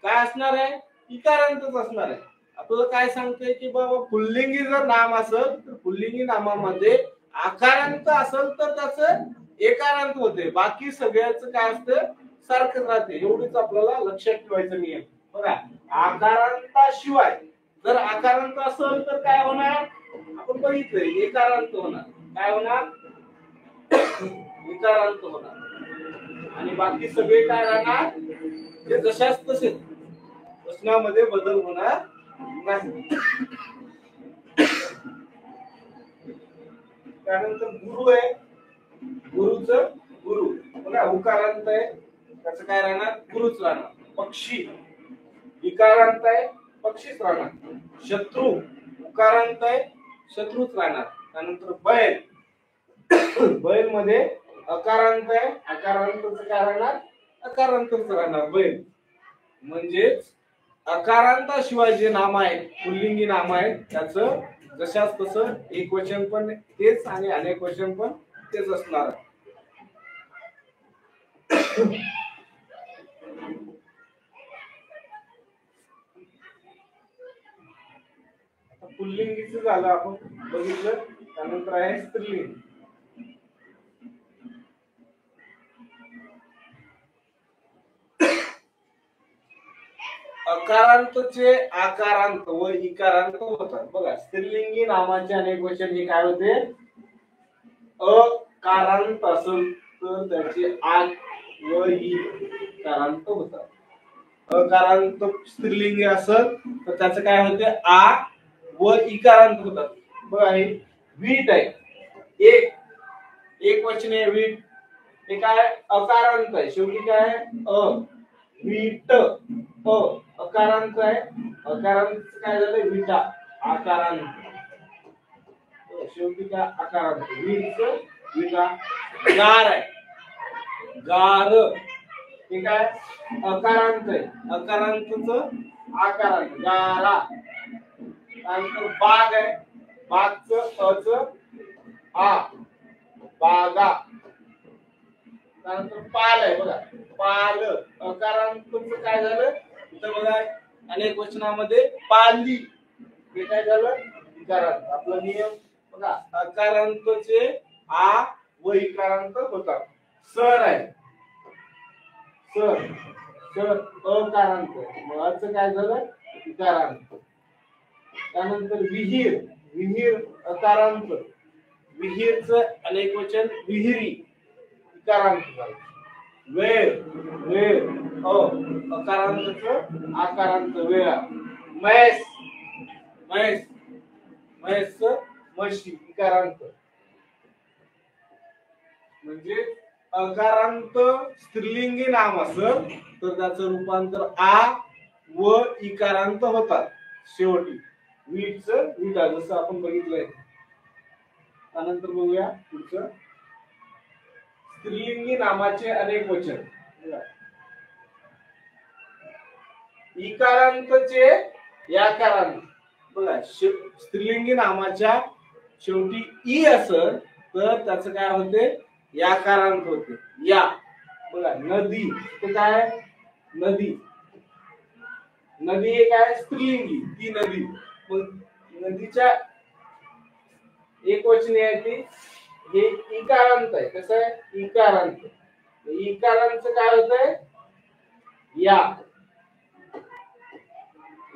काय असणार आहे, इकारांतच असणार आहे. आपल्याला काय सांगतंय की बाबा पुल्लिंगी जर नाम असेल तर पुल्लिंगी नामामध्ये आकारांत असेल तर त्याचं एकारांत होते, बाकी सगळ्याचं काय असतं, सारखंच राहते. एवढीच आपल्याला लक्षात ठेवायचं नियम. बघा, आकारांताशिवाय जर आकारांत असेल तर काय होणार, आपण बघितलंय एकारांत होणार. काय होणार, एकारांत होणार आणि बाकी सगळे काय राहणार, ते जशाच तसेच, वचनामध्ये बदल होणार नाही. त्यानंतर गुरु आहे, गुरुचं गुरु, बघा उकारांत आहे, त्याचं काय राहणार, गुरुच राहणार. पक्षी इकारांत आहे, पक्षीच राहणार. शत्रू उकारांत आहे, शत्रूच राहणार. त्यानंतर बैल, बैल मध्ये अकारांत आहे, अकारांतच काय राहणार, अकारांतच राहणार बैल. म्हणजेच अकारांताशिवाय जे नाम आहेत, पुल्लिंगी नाम आहेत, त्याचं जशाच तसं एक वचन पण तेच आणि अनेक वचन पण तेच असणार. पुल्लिंगीचं झालं आपण बघितलं. त्यानंतर आहे स्त्रीलिंग. अकारांतचे आकारांत व इकारांत होतात. बघा, स्त्रीलिंगी नामाचे अनेक वचन हे काय होते, अकारांत असेल तर त्याचे आ व इकारांत होतात. अकारांत स्त्रीलिंगी असेल तर त्याचं काय होते, आ व इकारांत होतात. बघा, हे वीट आहे, एक वचन आहे वीट, हे काय अकारांत आहे, शेवटी काय अ, वीट अ अकारांत आहे, अकारांत काय झालं, विटा आकारांत, शेवटी काय आकारांत, वीट विटा. गार आहे, गार, हे काय अकारांत आहे, अकारांतच आकारांत, गारा. त्यानंतर बाग आहे, बागचं अच आ, बागा. त्यानंतर पाल आहे, बघा पाल अकारांतच काय झालं, इथं बघा अनेक वचनामध्ये पाली, हे काय झालं, इकारांत. आपला नियम बघा, अकारांतचे आ व इकारांत होतात. सर आहे, सर, सर अकारांत, मग अच काय झालं, इकारांत. त्यानंतर विहीर, विहीर अकारांत, विहीरचं अनेक वचन विहिरी, इकारांत झालं. वेळ, वेळ अकारांतच आकारांत, वेळा. म्हैस, म्हैस, म्हैसचं म्हशी, इकारांत. म्हणजे अकारांत स्त्रीलिंगी नाम असेल तर त्याचं रूपांतर आ व इकारांत होतात शेवटी. वीटचं विटा जसं आपण बघितलंय. त्यानंतर बघूया पुढचं, स्त्रीलिंगी नामाचे अनेक वचन. इकारांतचे याकारांत. बघा, स्त्रीलिंगी नामाच्या शेवटी ई असेल तर त्याचं काय होते, याकारांत होते. या बघा, नदी ते काय, नदी. नदी हे काय, स्त्रीलिंगी, ती नदी. मग नदीच्या एक वचनी आहे ती, हे इकारांत आहे. कसं आहे, इकारांत. इकारांचं काय होतंय, या,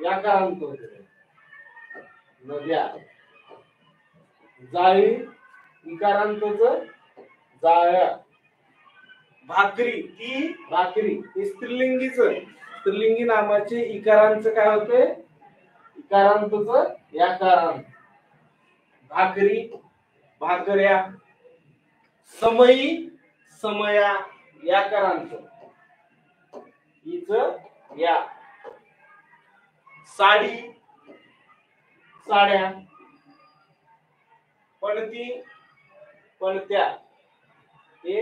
याकारांत होते. नद्या. जाळी इकारांतच जाळ्या. भाकरी, ती भाकरी, हे स्त्रीलिंगीच. स्त्रीलिंगी नामाचे इकारांचं काय होते, इकारांतच याकारांत. भाकरी, भाकऱ्या. समयी, समया, याकारांत, हीच या. साडी, साड्या. पणती, पणत्या, हे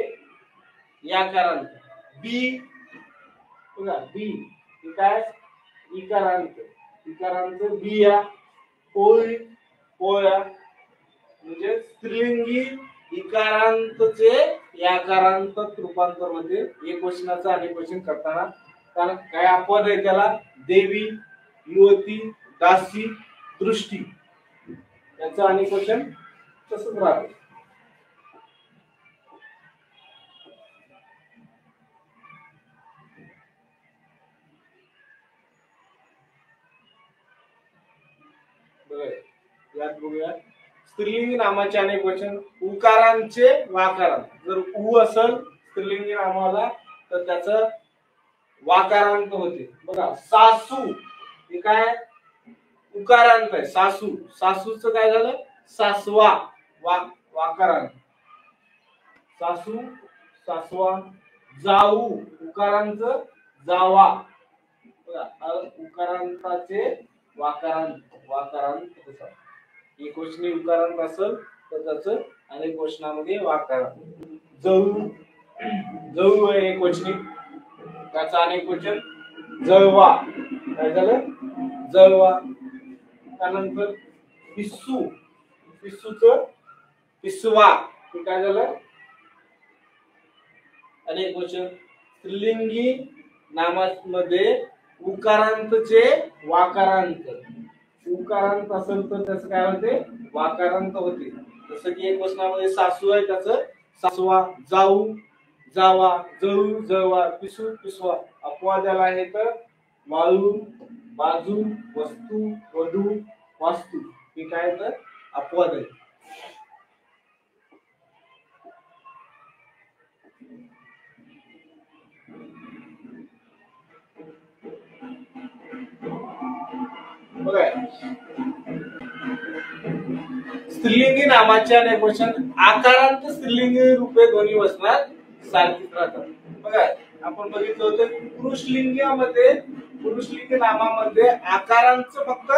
याकारांत. बी बघा, बी हे काय, इकारांत. इकारांत बिया. पोळी, पोळ्या. म्हणजे स्त्रीलिंगी इकारांतचे याकारांत रूपांतर मध्ये एक वचनाचं अनेक वचन करताना. कारण काय अपवाद आहे त्याला, देवी, युवती, दासी, दृष्टी, याचं अनेक वचन तसंच राहते. यात बघूया, स्त्रीलिंगी नामाचे अनेक वचन. उकारांचे वाकारांत. जर उ असेल स्त्रीलिंगी नामाला तर त्याचं वाकारांत होते. बघा, सासू हे काय, उकारांत आहे. सासू, सासूचं काय झालं, सासवा, वाकारांत. सासू, सासवा. जाऊ उकारांत, जावा. उकारांताचे वाकारांत, वाकारांत. एक वचनी उकारांत असेल तर त्याचं अनेक वचनामध्ये वाकारांत. जळू, जळू आहे एक वचनी, त्याचं अनेक वचन जळवा. काय झालं, जळवा. त्यानंतर पिस्सू, पिस्सूचं पिसवा, हे काय झालं, अनेक वचन. स्त्रीलिंगी नामामध्ये उकारांतचे वाकारांत. उकारांत असेल तर त्याचं काय होते, वाकारांत होते. जसं की एक वचनामध्ये सासू आहे त्याचं सासवा. जाऊ, जावा. जळू, जळवा. पिसू, पिसवा. अपवादाला आहे तर वाळू, बाजू, वस्तू, वधू, वास्तू, हे काय तर अपवाद आहे. स्त्रीलिंगी नामाचे अनेक वचन. आकारांत स्त्रीलिंगी रूपे दोन्ही वचनात सारखीच राहतात. बघा, आपण बघितलं होतं पुरुषलिंगामध्ये, पुरुषलिंगी नामामध्ये आकारांचं फक्त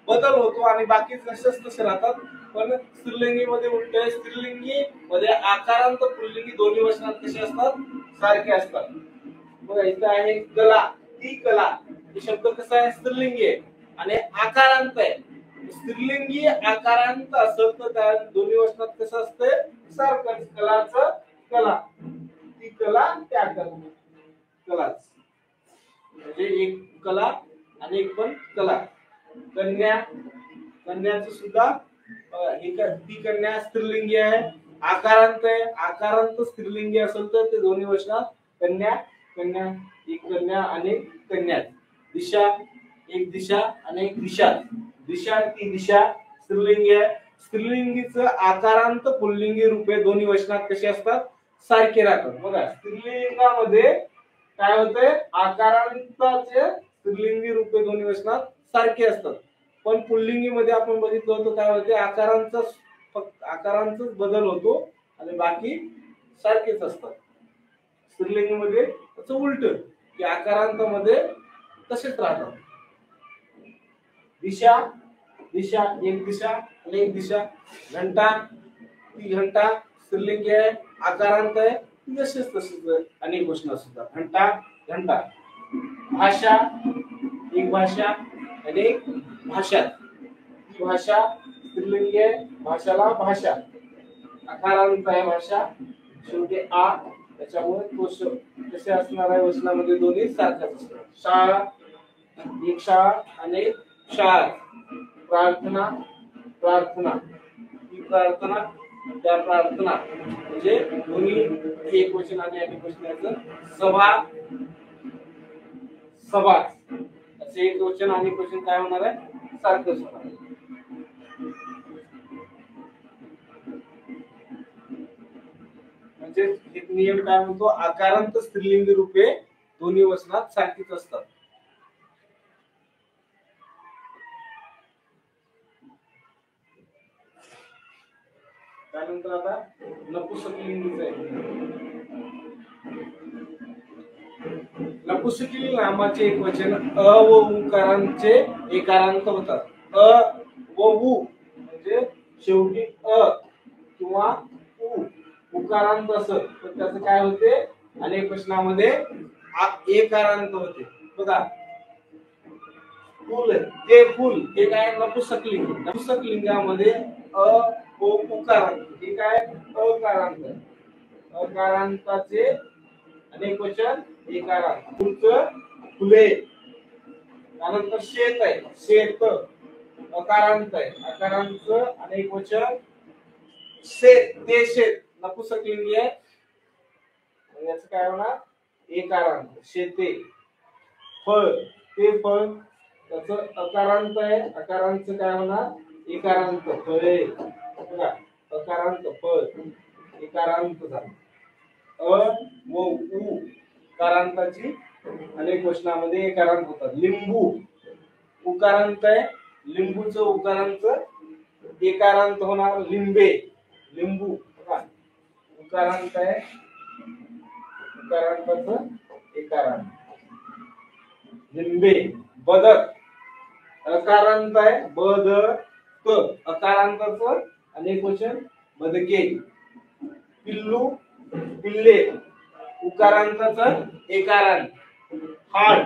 बदल होतो आणि बाकी जसेच तसे राहतात. पण स्त्रीलिंगी मध्ये उलट आहे. स्त्रीलिंगी मध्ये आकारांत पुल्लिंगी दोन्ही वचनात कसे असतात, सारखे असतात. बघा, इथं आहे कला, ती कला. हे शब्द कसा आहे, स्त्रीलिंगी आहे आणि आकारांत आहे. स्त्रीलिंगी आकारांत असेल तर त्या दोन्ही वचनात कसं असतं, सारखं. कलाचं कला, ती कला, त्या कलाच. म्हणजे एक कला आणि एक पण कला. कन्या, कन्याचं सुद्धा ती कन्या स्त्रीलिंगी आहे, आकारांत आहे. आकारांत स्त्रीलिंगी असेल तर ते दोन्ही वचनात कन्या, कन्या, एक कन्या अनेक कन्या. दिशा, एक दिशा अनेक दिशा. दिशा, ती दिशा स्त्रीलिंगी आहे. स्त्रीलिंगीचं आकारांत पुल्लिंगी रूपे दोन्ही वचनात कशी असतात, सारखे राहतात. बघा, स्त्रीलिंगामध्ये काय होतंय, आकारांताचे स्त्रीलिंगी रूपे दोन्ही वचनात सारखे असतात. पण पुल्लिंगी मध्ये आपण बघितलं होतं काय होते, आकारांचाच बदल होतो आणि बाकी सारखेच असतात. स्त्रीलिंगी मध्ये त्याचं उलट, की आकारांतामध्ये तसेच राहतात. दिशा, दिशा एक दिशा, अनेक दिशा. घंटा, ती घंटा स्त्रीलिंग आहे, आकारांत आहे, जसेच तसेच अनेक गोष्टी असतात. घंटा, घंटा. भाषा, एक भाषा, अनेक भाषा. ती भाषा स्त्रीलिंग आहे, भाषाला भाषा. आकारांत आहे भाषा, शेवटी आ, त्याच्यामुळे तो कसे असणार आहे वचनामध्ये दोन्ही सारखाच असणार. शाळा, एक शाळा, अनेक शाळा. प्रार्थना, प्रार्थना, ही प्रार्थना, त्या प्रार्थना. म्हणजे दोन्ही एक वचन आणि अनेक वचनाचं. सभा, सभा, असे एक वचन अनेक वचन काय होणार आहे, सारखंच होणार आहे. म्हणजे एक नियम काय म्हणतो, आकारांत स्त्रीलिंगी रूपे दोन्ही वचनात सारखीच असतात. त्यानंतर आता नपुंसकलिंगीचं आहे. नपुंसकलिंग नामाचे एक वचन अ व उकारांचे एकारांत होतात. अ व उ म्हणजे शेवटी अ किंवा उ उकारांत असत तर त्याचं काय होते, अनेक वचनामध्ये एकारांत होते. बघा, फुल, ते फुल, हे काय नपुंसकलिंग. नपुंसकलिंगामध्ये अ व उकारांत, हे काय अकारांत. अकारांताचे अनेक वचन एकारांत. फुलचं, फुले. त्यानंतर शेत आहे, शेत अकारांत आहे, अकारांतचं अनेक वचन शेत, ते शेत नपुंसकलिंगी आहे, याचं काय होणार, एकारांत, शेते. फळ, ते फळ, त्याचं अकारांत आहे, अकारांतचं काय होणार, एकारांत, फळे. बघा, अकारांत फळ, एकारांत झालं. अ व उ कारांताची अनेक वचनामध्ये एकारांत होतात. लिंबू, उकारांत आहे, लिंबूचं उकारांत एकारांत होणार, लिंबे, लिंबू. बघा, उकारांत आहे, उकारांताचं एकारांत, लिंबे. बदक अकारांत आहे, बदक, अकारांताचं अनेक वचन बदके. पिल्लू, पिल्ले, उकारांताचं एकारांत. हाड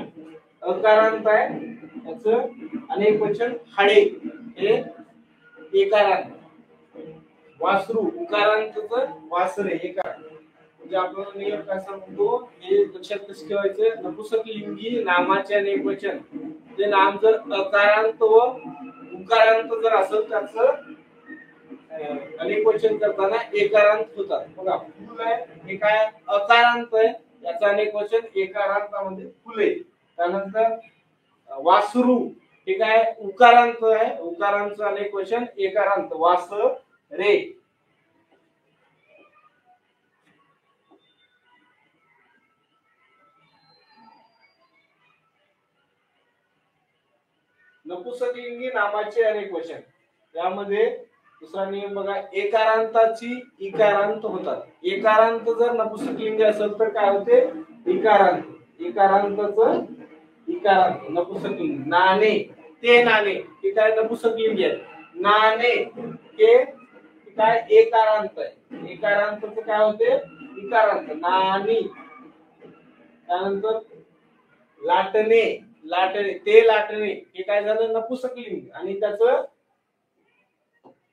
अकारांत आहे, त्याचं अनेक वचन हाडे, हे एकारांत. वासरू उकारांताचं वासरे, एकारांत. म्हणजे आपण नियम कसा म्हणतो, हे लक्षात कसं ठेवायचं, नपुंसकलिंगी नामाचे अनेक वचन, ते नाम जर अकारांत व उकारांत जर असेल त्याचं अनेक वचन करताना एकारांत होतात. बघा, फुल आहे, हे काय अकारांत आहे, याचं अनेक वचन एकारांतामध्ये फुले. त्यानंतर वासरू, हे काय उकारांत आहे, उकारांचं अनेक वचन एकारांत, वासरे. नपुंसकलिंगी नामाचे अनेक वचन, यामध्ये दुसरा नियम बघा, एकारांताची इकारांत होतात. एकारांत जर नपुंसकलिंगी असेल तर काय होते, इकारांत. एकारांताचं इकारांत नपुंसकलिंगी. नाणे, ते नाणे, हे काय नपुंसकलिंगी आहे. नाणे, हे काय एकारांत आहे, एकारांताचं काय होते, इकारांत, नाणी. त्यानंतर लाटणे, लाटणे, ते लाटणे, हे काय झालं नपुंसकलिंगी आणि त्याचं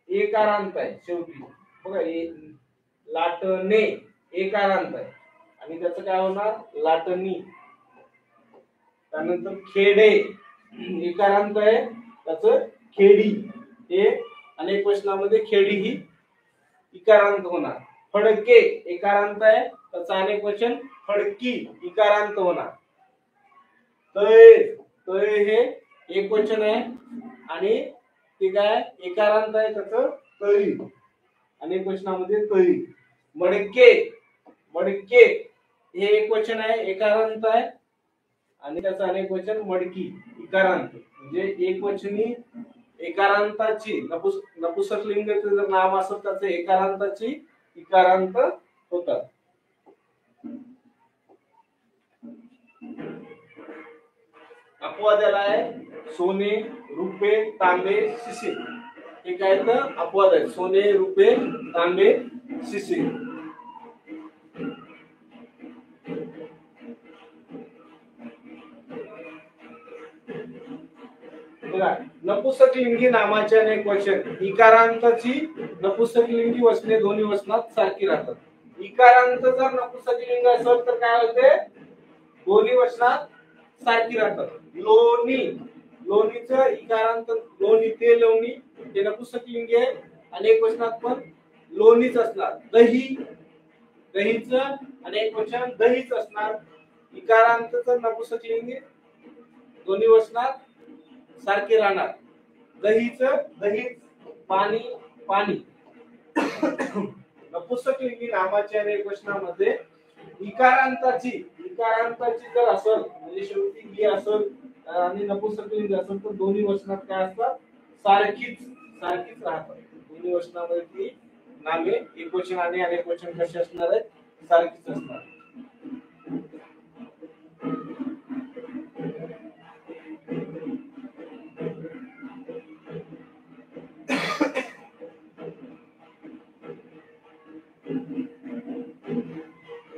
एकारांत आहे शेवटी. बघा, लाटणे एकारांत आहे आणि त्याचं काय होणार, लाटणी. त्यानंतर खेडे एकारांत आहे, त्याचं खेडी, हे अनेक वचनामध्ये खेडी ही इकारांत होणार. फडके एकारांत आहे, त्याचं अनेक वचन फडकी, इकारांत होणार. तळे, तळे हे एक वचन आहे आणि ते काय एकारांत आहे, त्याचं तळी, अनेक वचनामध्ये तळी. मडके, मडके हे एक वचन आहे, एकारांत आहे आणि त्याचं अनेक वचन मडकी, इकारांत. म्हणजे एक वचनी एकारांताची नपुंसकलिंगाचं जर नाम असेल त्याचं एकारांताची इकारांत होतात. अपवादाला आहे सोने, रुपे तांबे शिसे हे काय तर अपवाद आहे. सोने रुपे तांबे शिसे. बघा नपुसकलिंगी नामाचे अनेक वचन इकारांताची नपुसकलिंगी वचने दोन्ही वचनात सारखी राहतात. इकारांत जर नपुसकलिंग असेल तर काय होते दोन्ही वचनात सारखी राहतात. लोणी लोणीचं इकारांत लोणी ते लोणी ते नपुसकलिंगी आहे. अनेक वचनात पण लोणीच असणार. दही दहीचं अनेक वचन दहीच असणार. इकारांतचं नपुसकलिंगी दोन्ही वचनात सारखे राहणार. दहीचं दहीच पाणी पाणी. नपुसकलिंगी नामाच्या अनेक वचनामध्ये इकारांताची जर असेल म्हणजे शेवटी गी असेल आणि नपुसकलिंगी असेल तर दोन्ही वचनात काय असतात सारखीच राहतात. दोन्ही वचनामध्ये ती नामे एकवचन आणि अनेक वचन कशी असणार आहेत सारखीच असणार.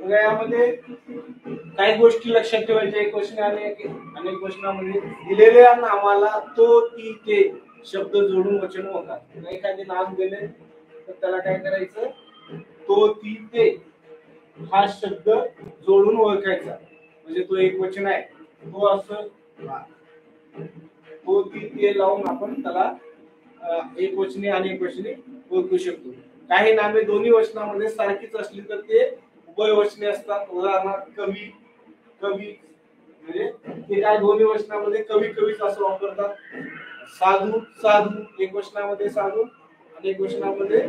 यामध्ये काही गोष्टी लक्षात ठेवायच्या. एक क्वेश्चन आणि अनेक क्वेश्चनामध्ये दिलेल्या नामाला तो ती ते शब्द जोडून वचन होतात. एखादे नाम दिले तर त्याला काय करायचं तो ती ते हा शब्द जोडून ओळखायचा. म्हणजे तो एक वचन आहे तो असं तो ती ते लावून आपण त्याला एक वचने आणि एक वचने ओळखू शकतो. काही नामे दोन्ही वचनामध्ये सारखीच असली तर ते उभयवचने असतात. उदाहरणार्थ कवी म्हणजे ते काय दोन्ही वचनामध्ये कवीच असं वापरतात. साधू एक वचनामध्ये साधू आणि एक वचनामध्ये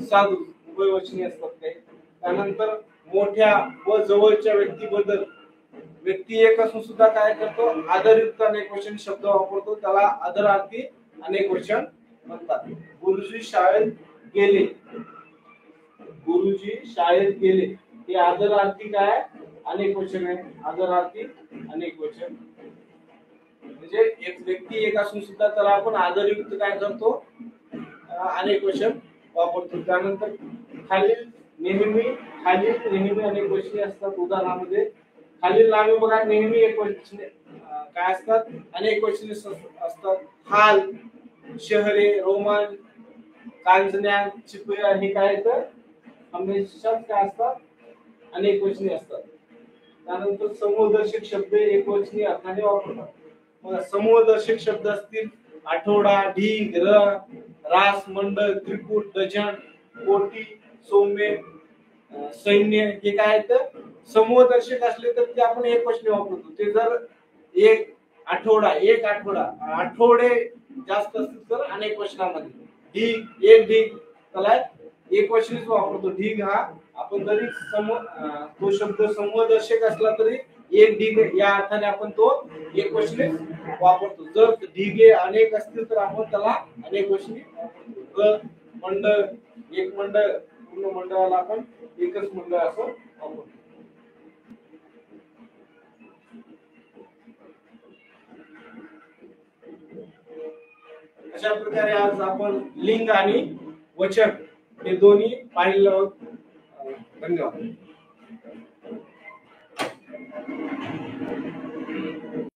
साधू उभयवचने असतात काही. त्यानंतर मोठ्या व जवळच्या व्यक्तीबद्दल व्यक्ती एक असून सुद्धा काय करतो आदरयुक्त अनेक वचन शब्द वापरतो त्याला आदरार्थी अनेक वचन म्हणतात. गुरुजी शाळेत गेले हे आदरार्थी काय अनेक वचन आहे. आदरार्थी अनेक वचन म्हणजे एक व्यक्ती एक असून सुद्धा त्याला आपण आदरयुक्त काय करतो अनेक वचन वापरतो. त्यानंतर खालील नेहमी अनेक वचने असतात. उदाहरणामध्ये खालील नामे बघा नेहमी एक वचने काय असतात अनेक वचने असतात. हाल शहरे रोमान कांजण्या चिपळ्या हे काय तर हमेशा काय असतात अनेक वचने असतात. त्यानंतर समूहदर्शक शब्द एक वचनी अर्थाने वापरतात. मग समूहदर्शक शब्द असतील आठवडा ढीग रास मंडळ त्रिकूट डझन कोटी सौम्य सैन्य हे काय तर समूहदर्शक असले तर ते आपण एक वचने वापरतो. ते जर एक आठवडे जास्त असतील तर अनेक वचनामध्ये ढीग त्याला एक वचनेच वापरतो. ढीग हा आपण जरी तो शब्द समूहदर्शक असला तरी एक ढीग या अर्थाने आपण तो एक वचने वापरतो. जर ढिगे अनेक असतील तर आपण त्याला अनेक वचने वापरतो. मंडळ एक मंडळ पूर्ण मंडळाला आपण एकच मंडळ असं वापरतो. अशा प्रकारे आज आपण लिंग आणि वचन हे दोन्ही पाहिलेलं आहोत. धन्यवाद.